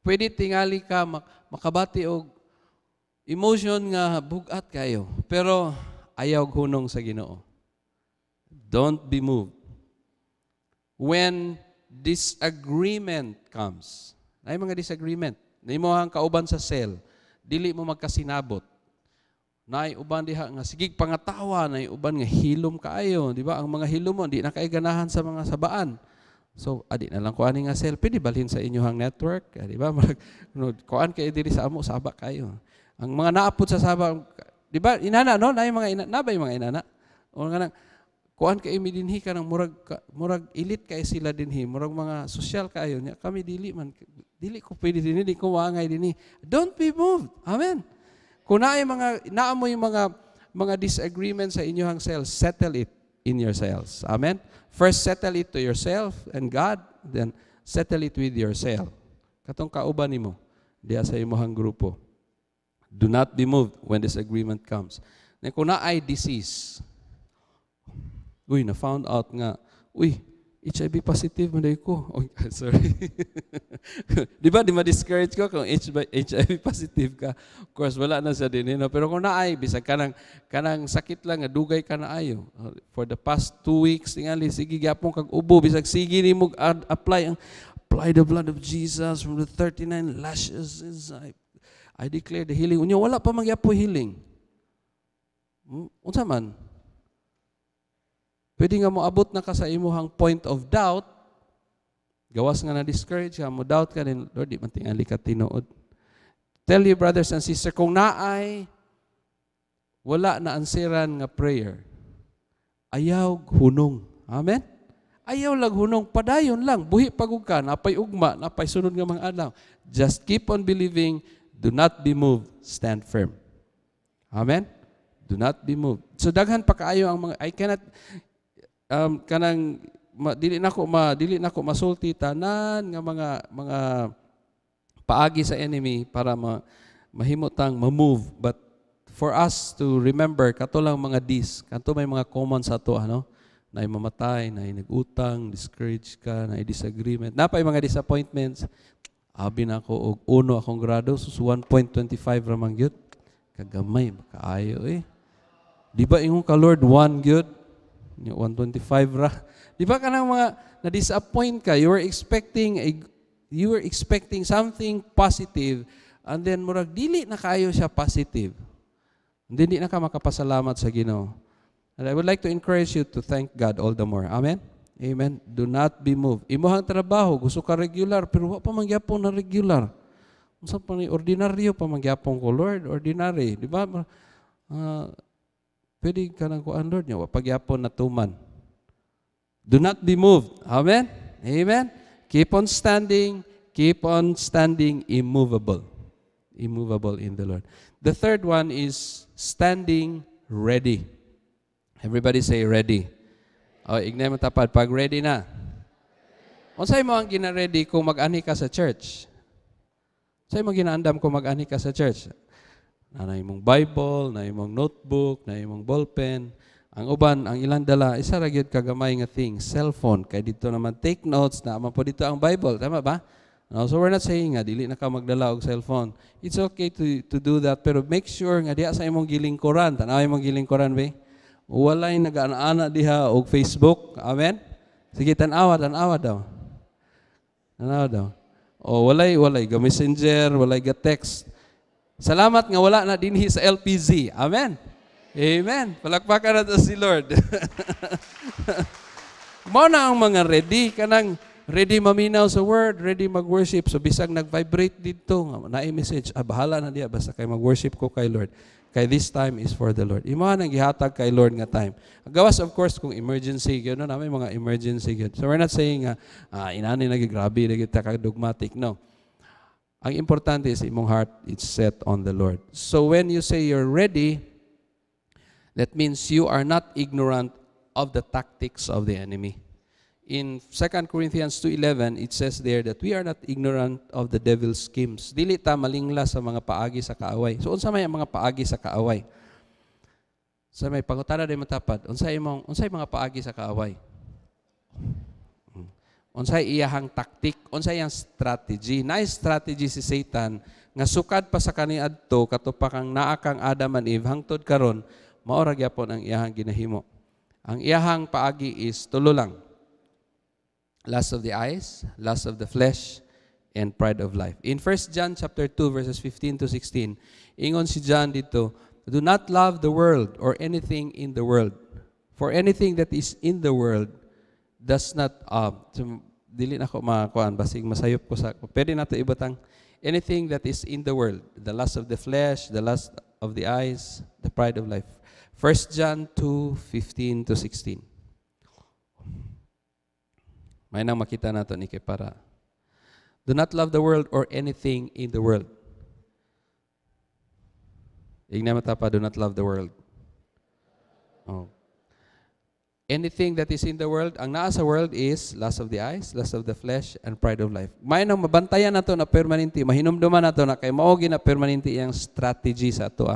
Pwede tingali ka, makabati og emotion nga bugat kayo, pero ayaw hunong sa Ginoo. Don't be moved. When disagreement comes, ay mga disagreement, na imo ang kauban sa cell, dili mo magkasinabot. Naay uban diha nga sigig pangatawa, naay uban nga hilom kaayo, di ba? Ang mga hilom mo di na kay ganahan sa mga sabaan. So, adi na lang kuan nga selfie, di balhin sa inyong network, di ba? Kuan kayo diri sa amo, sabak kayo. Ang mga naapod sa sabak, di ba? Inana, no? Na yung mga inana, nabay mga inana? O nga nang, kuan kayo midinhi ka ng murag elite kayo sila dinhi, murag mga sosyal kayo niya. Kami dili man, dili ko pwede dinhi, di ko wangay dinhi. Don't be moved. Amen. Kung naamo yung mga disagreements sa inyong cells, settle it in your cells. Amen. First, settle it to yourself and God, then settle it with yourself. Katong kauban nimo diya sa imong grupo. Do not be moved when disagreement comes. Na kung na ay disease, na-found out nga, HIV positive man ko. Oh, sorry. Di ba, di ma-discourage ko kung HIV positive ka. Of course, wala na sa din. Pero kung naay, bisag kanang sakit lang, dugay ka na ayo. For the past 2 weeks, tingali, sige, gapong kag ubo, bisag sige ni mo apply the blood of Jesus from the 39 lashes. I declare the healing. Unya, wala pa magyapo healing. Unsa man? Pwede nga mo abot na ka sa imuhang point of doubt, gawas nga na-discourage ka, mo doubt ka din, Lord, di man tingali ka tinuod. Tell you, brothers and sisters, kung naay, wala na ansiran nga prayer, ayaw hunong. Amen? Ayaw lang hunong, padayon lang, buhi pagug ka, napay ugma, napay sunod nga mga adlaw. Just keep on believing, do not be moved, stand firm. Amen? Do not be moved. So daghan pa kaayo ang mga, I cannot, dili nako masulti tanan nga mga paagi sa enemy para mahimutang ma-move, but for us to remember kato lang mga kanto may mga common sa ato na mamatay, na nag-utang, discourage ka, na disagreement, napay mga disappointments. Abi na ako og uno akong grado, so 1.25 ra man gyud, kagamay makaayo di ba ingon ka Lord 1 gyud 125 ra. Di ba kanang mga na-disappoint ka, you were expecting something positive, and then murag dili na kayo siya positive. Hindi na ka makapasalamat sa Ginoo. And I would like to encourage you to thank God all the more. Amen? Amen. Do not be moved. Imuhang trabaho, gusto ka regular, pero wa pa mangyapon na regular. Unsa pa ni ordinaryo pa mangyapon ko, Lord, ordinary. Di ba? Pwede ka nang kuan, Lord, niya, pagyapon na tuman. Do not be moved. Amen? Amen? Keep on standing immovable. Immovable in the Lord. The third one is standing ready. Everybody say ready. Ignay mo tapad. Pag ready na. Unsay mo ang gina-ready kung mag-ani ka sa church? Unsay mo ginaandam kung mag-ani ka sa church? Na imong Bible, na imong notebook, na imong ballpen. Ang uban, ang ilang dala, isa ra gyud kagamay nga thing, cellphone. Kay dito naman take notes, na po dito ang Bible. Tama ba? No, so we're not saying nga, dili na ka magdala og cellphone. It's okay to do that, pero make sure nga diha sa imong gilingkuran. Tanaw imong gilingkuran, be? Walay nag-ana diha og Facebook. Amen? Sige, tanawa daw. Tanawa daw. O walay ga messenger, walay ga text. Salamat nga wala na dinhi sa LPZ. Amen. Amen. Palakpakan nato si Lord. Mao na ang mga ready kanang ready maminaw sa word, ready mag-worship. So bisag nag-vibrate dito, naay message, bahala na diya basta kay mag-worship ko kay Lord. Kay this time is for the Lord. Imo nang gihatag kay Lord nga time. Gawas of course kung emergency gyud na may mga emergency gyud. So we're not saying inani na grabe na kita ka dogmatic, no. Ang importante is imong heart is set on the Lord. So when you say you're ready, that means you are not ignorant of the tactics of the enemy. In 2 Corinthians 2:11, it says there that we are not ignorant of the devil's schemes. Dili ta malingla sa mga paagi sa kaaway. So unsa may mga paagi sa kaaway? Sa may pangutana din matapad, unsay mga paagi sa kaaway? Unsay iyahang taktik, unsay iyang strategy. Na strategy si Satan nga sukad pa sa kaniadto katupakang naa kang Adam and Eve hangtod karon mao ra gyapon ang iyahang ginahimo. Ang iyahang paagi is tulo lang. Lust of the eyes, lust of the flesh, and pride of life. In 1 John chapter 2 verses 15 to 16, ingon si John dito, do not love the world or anything in the world. For anything that is in the world does not dili na ako makuan basig masayop ko sa pwede nato ibutang anything that is in the world, the lust of the flesh, the lust of the eyes, the pride of life. 1 John 2:15 to 16. May nang makita nato ni kay para do not love the world or anything in the world. Igna mata pa, do not love the world. Oh. Anything that is in the world, ang naa sa world is lust of the eyes, lust of the flesh, and pride of life. May nang mabantayan nato na permanente, mahinumduman nato na kay mao na permanente iyang strategy sa ato.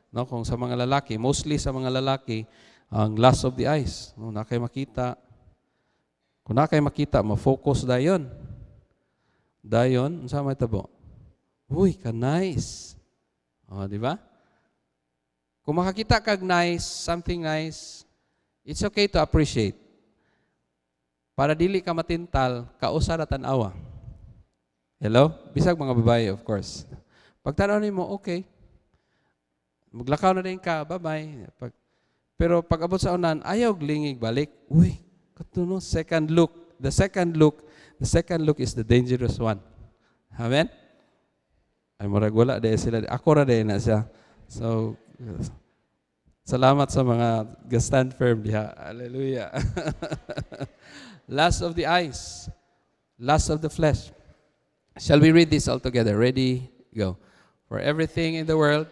No, kung sa mga lalaki, mostly sa mga lalaki, ang lust of the eyes. No, na kay makita. Kung na kay makita, ma-focus dayon. Dayon, unsa may tabo? Uy, ka nice. Oh, di ba? Kung makakita kag nice, something nice, it's okay to appreciate. Para dili ka matintal, kausara tanawa. Hello? Bisag mga babae, of course. Pag tanaw nimo, okay. Maglakaw na din ka, bye-bye. Pero pag abot sa unan, ayaw glingig balik. Uy, katuno, second look. The second look is the dangerous one. Amen? Ay, murag wala dahil sila. Ako ra dahil na siya. So, salamat sa mga stand firm diha. Hallelujah. Lust of the eyes. Lust of the flesh. Shall we read this all together? Ready? Go. For everything in the world,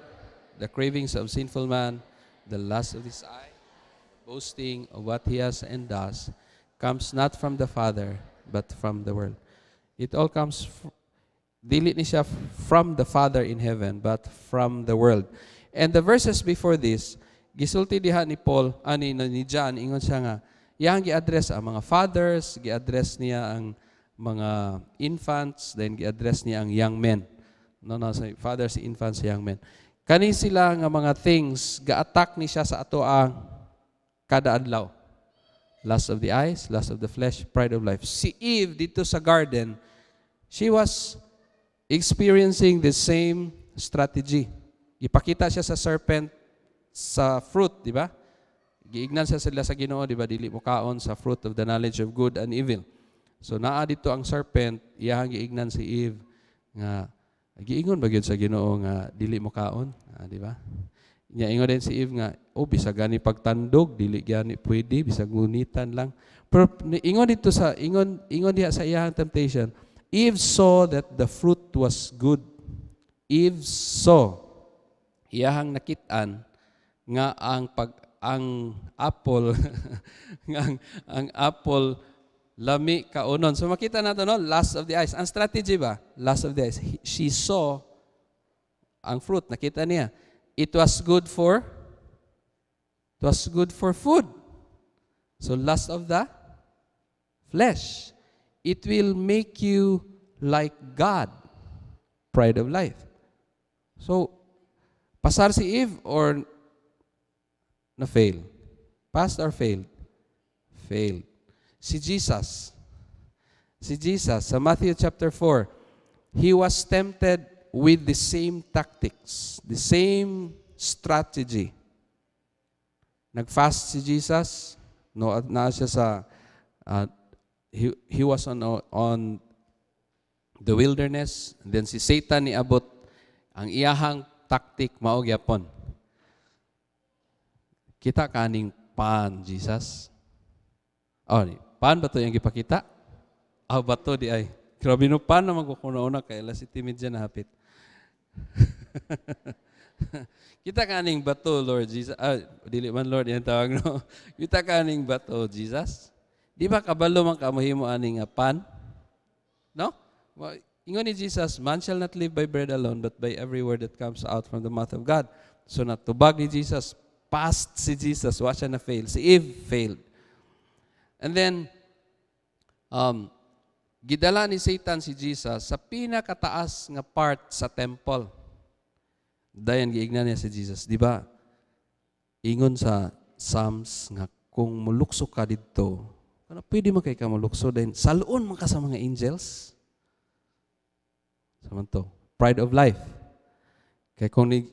the cravings of sinful man, the lust of his eye, boasting of what he has and does, comes not from the Father, but from the world. It all comes, dili ni siya from the Father in heaven, but from the world. And the verses before this, gisulti diha ni Paul, ni John, ingon siya nga, iyang gi-address ang mga fathers, gi-address niya ang mga infants, then gi-address niya ang young men. No, fathers, infants, young men. Kani sila nga mga things, ga-attack ni siya sa ato ang kada adlaw. Lust of the eyes, lust of the flesh, pride of life. Si Eve dito sa garden, she was experiencing the same strategy. Ipakita siya sa serpent sa fruit, di ba? Giignan siya sila sa Ginoo, di ba? Dili mo kaon sa fruit of the knowledge of good and evil. So naa dito ang serpent, iyang giignan si Eve nga giingon ba gyud sa Ginoo nga dili mo kaon, di ba? Nya ingon din si Eve nga, bisag gani pagtandog, dili gani pwede, bisag ngunitan lang. Pero ingon dito sa ingon diha sa iyang temptation, Eve saw that the fruit was good. Eve saw, iyahang nakitaan nga ang apple ang apple lami kaunon. So makita nato no, lust of the eyes. Ang strategy ba? Lust of the eyes. She saw ang fruit, nakita niya. It was good for food. So lust of the flesh. It will make you like God. Pride of life. So, pasar si Eve or na-fail? Passed or failed? Failed. Si Jesus, sa Matthew chapter 4, he was tempted with the same tactics, the same strategy. Nag-fast si Jesus, na siya sa, he was on the wilderness, and then si Satan niabot, ang iyahang tactic mao gyapon. Kita kaning pan, Jesus. Pan ba ito yung gipakita? Ba ito di ay. Grabe no, pan na magkukunauna kay alas itimid dyan na hapit. Kita kaning bato, Lord Jesus. Dili man Lord, yan tawag no. Kita kaning bato, Jesus. Di ba kabalo man kamuhimo aning pan? No? Ingon ni Jesus, man shall not live by bread alone, but by every word that comes out from the mouth of God. So natubag ni Jesus, past si Jesus, wa siya na fail. Si Eve failed. And then, gidala ni Satan si Jesus sa pinakataas nga part sa temple. Dayan giignan niya si Jesus, di ba? Ingon sa Psalms nga kung mulukso ka dito, pwede mo kay ka mulukso din. Saloon man ka sa mga angels. Samanto, pride of life. Kaya kung ni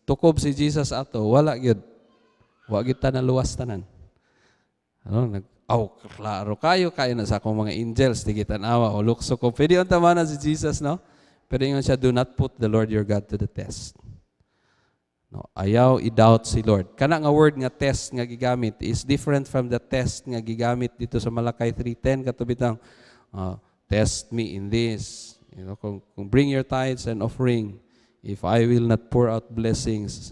tukob si Jesus ato, wala gyud. Wa gyud ta na luwas tanan. klaro kayo na sa akong mga angels, tigitan-awa, o lukso ko. Pwede yung tama na si Jesus, no? Pero ingon siya, do not put the Lord your God to the test. No, ayaw i-doubt si Lord. Kana nga word nga test nga gigamit is different from the test nga gigamit dito sa Malakay 3:10 katubitang test me in this. You know, kung bring your tithes and offering, if I will not pour out blessings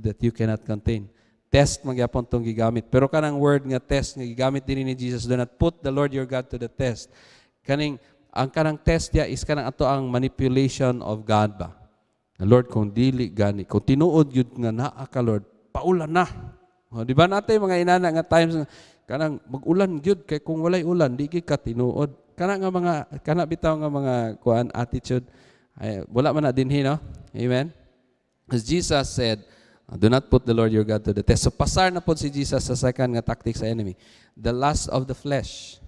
that you cannot contain. Test magyapon tong gigamit. Pero kanang word nga test nga gigamit din ni Jesus, do not put the Lord your God to the test. Ang kanang test dia is kanang ato ang manipulation of God ba. Lord, kung dili gani, kung tinuod yun nga naa ka Lord, paulan na. Di ba natin mga inana nga times, kanang mag-ulan yun, kay kung walay ulan, di ka tinuod. Kana bitaw nga mga attitude, wala man na dinhi, no? Amen? As Jesus said, do not put the Lord your God to the test. So pasar na po si Jesus sa second nga tactic sa enemy. The lust of the flesh,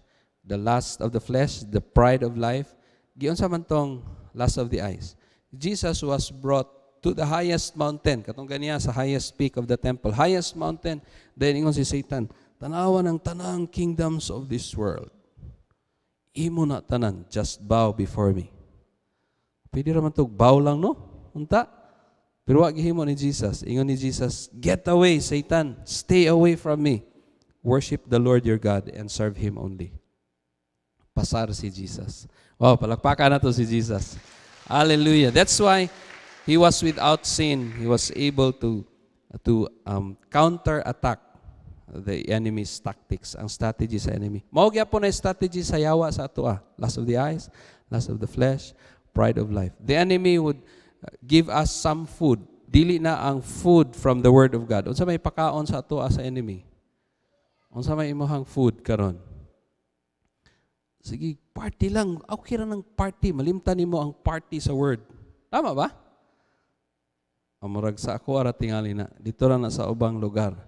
the pride of life, giyon sa man tong lust of the eyes. Jesus was brought to the highest mountain, katong ganiya sa highest peak of the temple, highest mountain. Then ingon si Satan, tanawan ang tanang kingdoms of this world. Imo na tanan, just bow before me. Pwede raman to, bow lang, no? Unta. Pero wag gihimo ni Jesus. Ingon ni Jesus, get away, Satan. Stay away from me. Worship the Lord your God and serve Him only. Pasar si Jesus. Wow, palakpakan na to si Jesus. Hallelujah. That's why He was without sin. He was able to counter-attack the enemy's tactics, ang strategy sa enemy. Mao gyapon na strategy sa yawa sa ato lust of the eyes, lust of the flesh, pride of life. The enemy would give us some food. Dili na ang food from the Word of God. Unsa may pakaon sa ato sa enemy? Unsa may imong food karon? Sige, party lang. Okay ra ng party. Malimtan nimo ang party sa Word. Tama ba? Amurag sa ako ara tingali na. Dito ra na sa ubang lugar.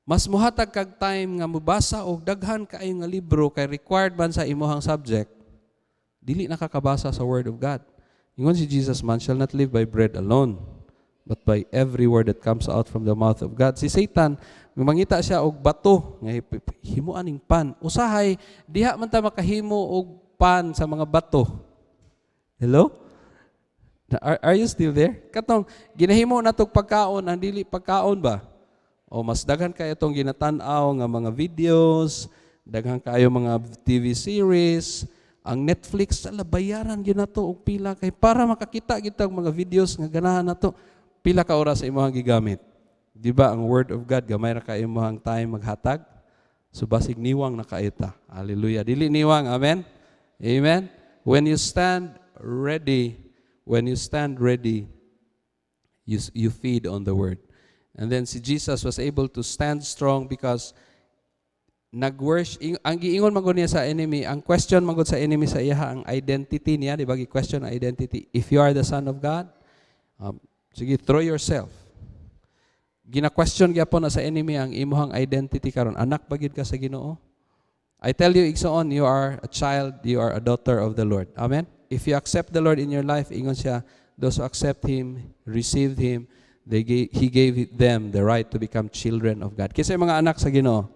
Mas muhatag kag time nga mubasa og daghan kaayo nga libro kay required man sa imuhang subject. Dili nakakabasa sa Word of God. Ingon si Jesus, man shall not live by bread alone, but by every word that comes out from the mouth of God. Si Satan, mangita siya og bato nga himuan ning pan. Usahay diha man ta makahimo og pan sa mga bato. Hello? Are you still there? Katong ginahimo natog pagkaon, ang dili pagkaon ba? O mas daghan kayo itong ginatanaw nga mga videos, daghan kayo mga TV series, ang Netflix, bayaran yun na to, o pila kay para makakita kita mga videos nga ganahan na to, pila ka oras sa imong gigamit. Di ba ang Word of God, gamay ra ka imong time maghatag, so basig niwang na kaita. Hallelujah. Dili niwang, amen? Amen? When you stand ready, you feed on the Word. And then si Jesus was able to stand strong because nag-worship, ang giingon magod niya sa enemy, ang question magod sa enemy sa iya, ang identity niya, di ba, question ang identity. If you are the Son of God, sige, throw yourself. Gina-question gyapon na sa enemy ang imuhang identity karon. Anak ba gid ka sa Ginoo? I tell you, igsoon, you are a child, you are a daughter of the Lord. Amen? If you accept the Lord in your life, ingon siya, those who accept Him, received Him, He gave them the right to become children of God. Kasi mga anak sa Ginoo.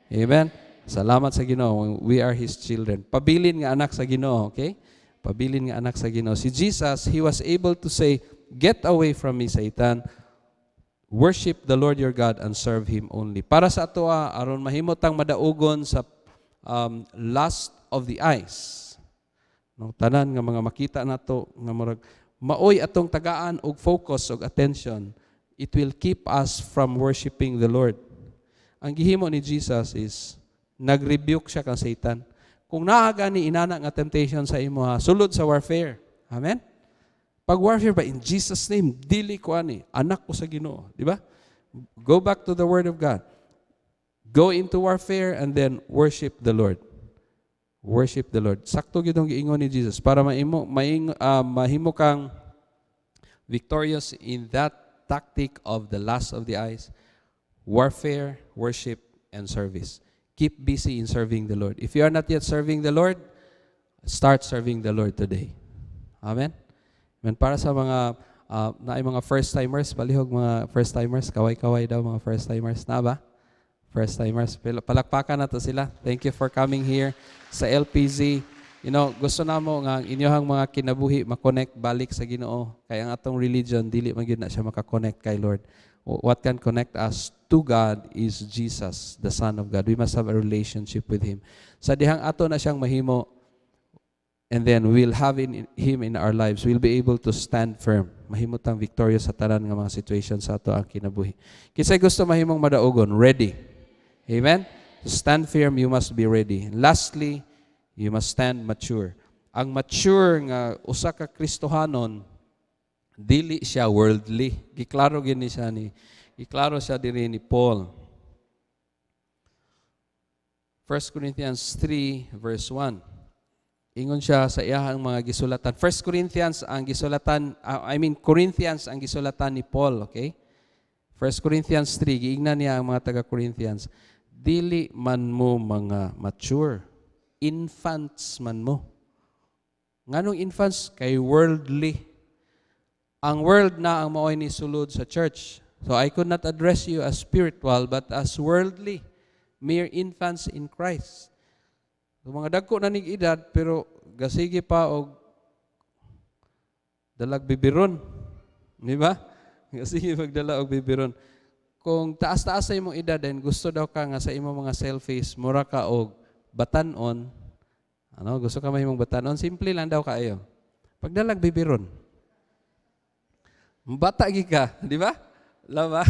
Amen? Salamat sa Ginoo. We are His children. Pabilin nga anak sa Ginoo, okay? Pabilin nga anak sa Ginoo. Si Jesus, He was able to say, get away from me, Satan. Worship the Lord your God and serve Him only. Para sa ato, aron mahimotang madaugon sa lust of the eyes. No, tanan nga mga makita nato nga murag maoy atong tagaan og focus og attention, it will keep us from worshiping the Lord. Ang gihimo ni Jesus is nag-rebuke siya kang Satan. Kung naaga ni inana nga temptation sa imo, sulod sa warfare. Amen? Pag warfare ba, in Jesus' name, dili ko ani, anak ko sa Ginoo. Di ba? Go back to the Word of God. Go into warfare and then worship the Lord. Worship the Lord. Sakto gyud ang giingon ni Jesus para mahimo kang victorious in that tactic of the lust of the eyes. Warfare, worship, and service. Keep busy in serving the Lord. If you are not yet serving the Lord, start serving the Lord today. Amen? Amen. Para sa mga mga first-timers, palihog mga first-timers, kaway-kaway daw mga first-timers. Na ba? First timers. Palakpakan na to sila. Thank you for coming here sa LPZ. You know, gusto na mo nga inyohang mga kinabuhi makonect balik sa Ginoo. Kaya ang atong religion dili man gyud na siya makakonect kay Lord. What can connect us to God is Jesus, the Son of God. We must have a relationship with Him. Sa dihang ato na siyang mahimo, and then we'll have Him in our lives. We'll be able to stand firm. Mahimutang victorious sa tanan nga mga situations sa ato ang kinabuhi. Kisay gusto mahimong madaogon, ready. Amen? To stand firm, you must be ready. And lastly, you must stand mature. Ang mature nga usa ka Kristohanon, dili siya worldly. Giklaro gini siya giklaro siya diri ni Paul. 1 Corinthians 3 verse 1. Ingon siya sa iyahang mga gisulatan. 1 Corinthians ang gisulatan, Corinthians ang gisulatan ni Paul, okay? 1 Corinthians 3, giingnan niya ang mga taga-Corinthians. Dili man mo mga mature, infants man mo. Nganong infants? Kay worldly. Ang world na ang maoy ni sulod sa church. So I could not address you as spiritual, but as worldly, mere infants in Christ. So, mga dagko na ning edad, pero gasigi pa og dalag bibiron. Di ba? Gasigi magdala og bibiron. Kung taas-taas sa imong edad, then gusto daw ka nga sa imong mga selfies, mura ka og batanon. Ano? Gusto ka mahimong batanon? Simple lang daw kaayo. Pagdalag bibiron. Bata gi ka, di ba? Lama.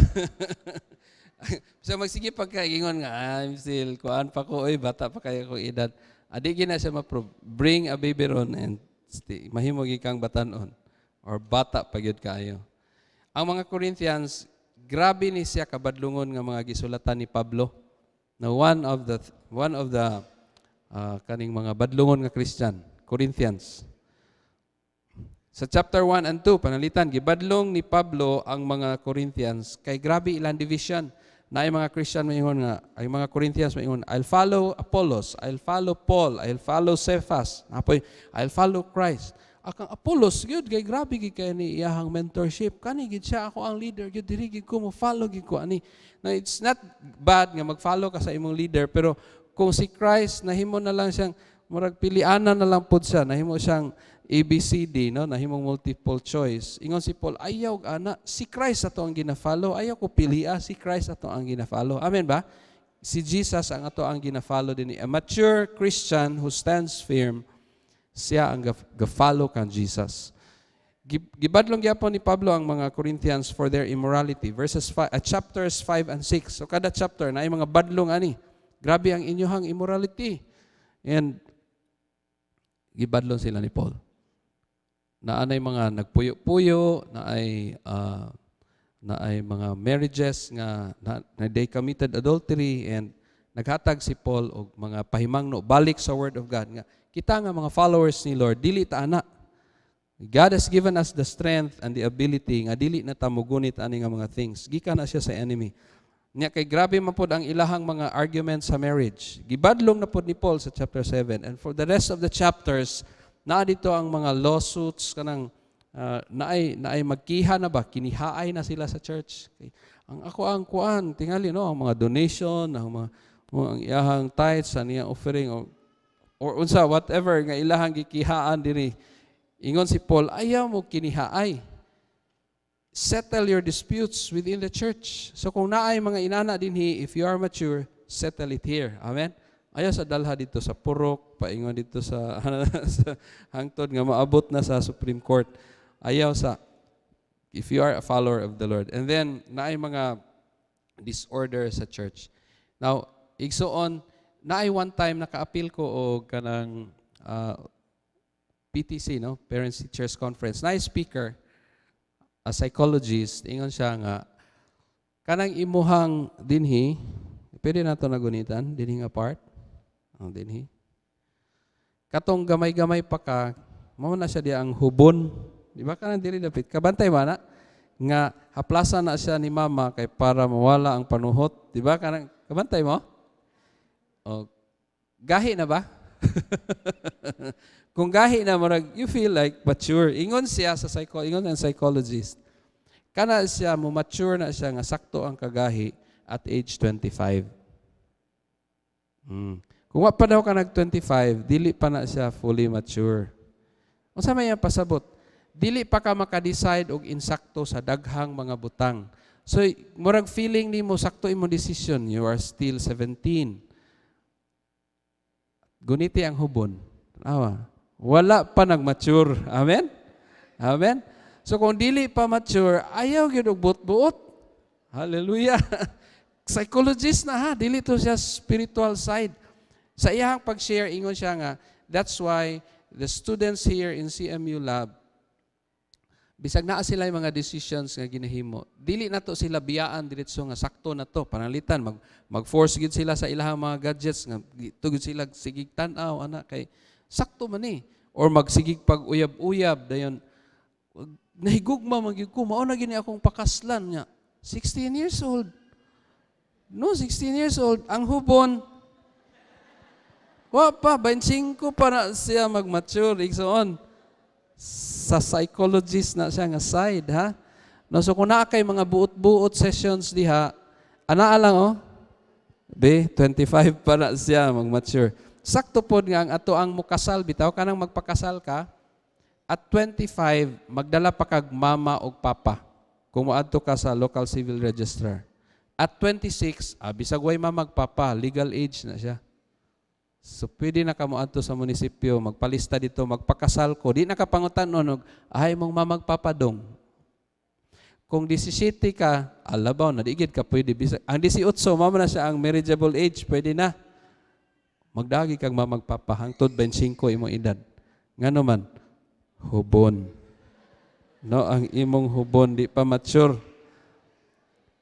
So magsige pagkaingon nga, I'm still kuan pa ko, bata pa kaya ko edad. Adi gina siya bring a baby ron and mahimo gi kang batanon or bata pa gyud kaayo. Ang mga Corinthians, grabe ni siya kabadlungon nga mga gisulatan ni Pablo. Na one of the kaning mga badlungon nga Christian, Corinthians. Sa chapter 1 and 2, panalitan, gibadlong ni Pablo ang mga Corinthians kay grabe ilang division. Na ay mga Christian maingon nga, ay mga Corinthians maingon, I'll follow Apollos, I'll follow Paul, I'll follow Cephas, apoy, I'll follow Christ. Akang Apollos, gud kay grabe gid kay ni iyahang mentorship. Kani gid siya ako ang leader, gid diri gid ko mo follow gid ko ani. Now it's not bad nga mag-follow ka sa imong leader, pero kung si Christ nahimo na lang siyang murag pilianan na lang pud siya, nahimo siyang ABCD, no? Nahimong multiple choice. Ingon si Paul, ayaw ana, si Christ ato ang gina-follow. Ayaw ko pilia, si Christ ato ang gina-follow. Amen ba? Si Jesus ang ato ang gina-follow din. A mature Christian who stands firm, siya ang ga-follow kan Jesus. Gibadlong gyapon ni Pablo ang mga Corinthians for their immorality. Chapters 5 and 6. So kada chapter na ay mga badlong ani. Grabe ang inyohang immorality. And gibadlong sila ni Paul. Na anay mga nagpuyo-puyo, na ay mga marriages nga na they committed adultery, and naghatag si Paul og mga pahimangno balik sa word of God nga kita nga mga followers ni Lord dili ta ana. God has given us the strength and the ability nga dili na ta mugunit ani nga mga things. Gikan na siya sa enemy. Nya kay grabe man pod ang ilahang mga arguments sa marriage. Gibadlong na pod ni Paul sa chapter 7, and for the rest of the chapters na dito ang mga lawsuits kanang naay magkiha na ba, kinihaay na sila sa church. Okay. Ang ako ang kuan tingali no, ang mga donation, ang iyahang tithes, ang iyang offering or unsa whatever nga ilahang gikihaan diri. Ingon si Paul, ayaw mo kinihaay. Settle your disputes within the church. So kung naay mga inana dinhi, if you are mature, settle it here. Amen. Ayaw sa dalha dito sa purok, paingon dito sa hangtod nga maabot na sa Supreme Court. Ayaw sa, if you are a follower of the Lord. And then, naay mga disorder sa church. Now, igsoon, naay one time naka-appeal ko o kanang PTC, no? Parents Teachers Conference. Naay speaker, a psychologist, ingon siya nga, kanang imuhang dinhi, pwede na ito nagunitan, dinhi nga part. Ang dinhi. Katong gamay-gamay pa ka, mao na siya di ang hubon. Di ba kanang dili dapit? Kabantay ba na? Nga haplasan na siya ni mama kay para mawala ang panuhot. Di ba kanang kabantay mo? O, gahi na ba? Kung gahi na marag, you feel like mature. Ingon siya sa ingon ang psychologist. Kana siya mo mature na siya nga sakto ang kagahi at age 25. Kung wa pa daw ka nag-25, dili pa na siya fully mature. Unsa may pasabot? Dili pa ka maka-decide og insakto sa daghang mga butang. So, murag feeling nimo sakto imong decision, you are still 17. Guniti ang hubon. Wala pa nag-mature. Amen? Amen? So kung dili pa mature, ayaw gyud og buot-buot. Hallelujah. Psychologist na ha, dili to siya spiritual side. Sa iyang pag-share, ingon siya nga, that's why the students here in CMU Lab, bisag naa sila yung mga decisions nga ginahimo, dili na to sila biyaan diretso nga sakto na to, panalitan, mag-force gid sila sa ilahang mga gadgets, nga dito gid sila sigig tan-aw, ana, kay sakto man eh. Or magsigig pag-uyab-uyab, dayon, nahigugma magyud ko, mao na gini akong pakaslan niya. 16 years old. No, 16 years old. Ang hubon, wa pa, 25 pa na siya mag-mature. Igsoon, sa psychologist na siya nga side, ha? No, so kung naa kay mga buot-buot sessions diha, ana lang, oh, 25 pa na siya mag-mature. Sakto po nga ang ato ang mukasal, bitaw ka nang magpakasal ka, at 25, magdala pa kag mama o papa kung moadto ka sa local civil registrar. At 26, bisag way magpapa, legal age na siya. So pwede na ka moadto sa munisipyo, magpalista dito, magpakasal ko. Di na ka pangutan-on, ay mong mamagpapadong. Kung 17 ka, alabaw, nadigid ka, pwede. Ang 18, mama na siya ang marriageable age, pwede na. Magdagi kang mamagpapa, hangtod 25 imong edad. Ngano man, hubon. No, ang imong hubon di pa mature.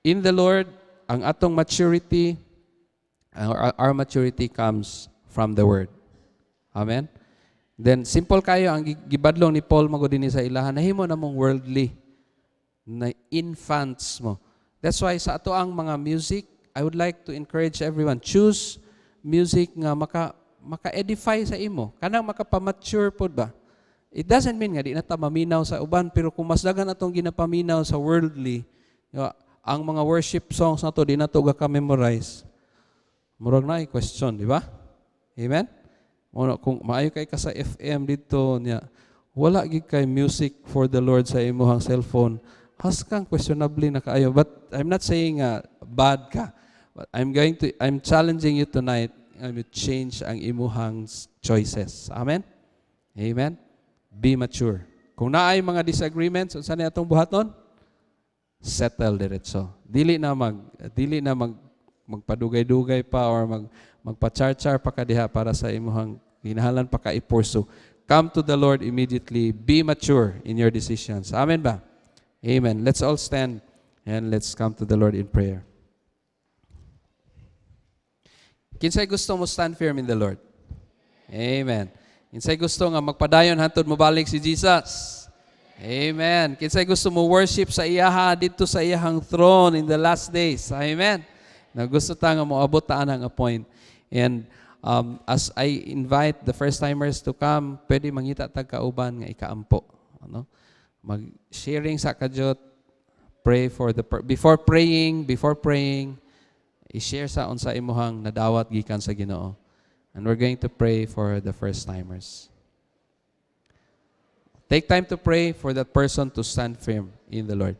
In the Lord, ang atong maturity, our maturity comes from the Word. Amen? Then, simple kayo, ang gibadlong ni Paul magudini sa ilahan, nahimo na mong worldly, na infants mo. That's why sa ato ang mga music, I would like to encourage everyone, choose music nga maka-edify sa imo. Kanang makapamature po ba? It doesn't mean nga di na ta maminaw sa uban, pero kung mas dagan atong ginapaminaw sa worldly, ang mga worship songs na to, di na to ka-memorize. Murag na question, di ba? Amen? Kung maayo kay ka sa FM dito, niya, wala gid kay music for the Lord sa imuhang cellphone, has kang questionably na kaayo. But I'm not saying bad ka. But I'm challenging you tonight, to change ang imuhang choices. Amen? Amen? Be mature. Kung naay mga disagreements, unsa na atong buhaton? Settle diretso. Dili na magpadugay-dugay pa or magpa-char-char pa kadiha para sa imuhang hinahalan pa ka ipursu. Come to the Lord immediately. Be mature in your decisions. Amen ba? Amen. Let's all stand and let's come to the Lord in prayer. Kinsay gusto mo stand firm in the Lord? Amen. Kinsay gusto nga magpadayon hantod mo balik si Jesus? Amen. Kinsay gusto mo worship sa iyaha dito sa iyahang throne in the last days? Amen. Na gusto ta nga moabot ta ang appoint. And as I invite the first-timers to come, pwede mangita tag kauban nga ikaampo. Ano? Mag-sharing sa kajot, pray for before praying, i-share sa unsa imuhang nadawat gikan sa Ginoo. And we're going to pray for the first-timers. Take time to pray for that person to stand firm in the Lord.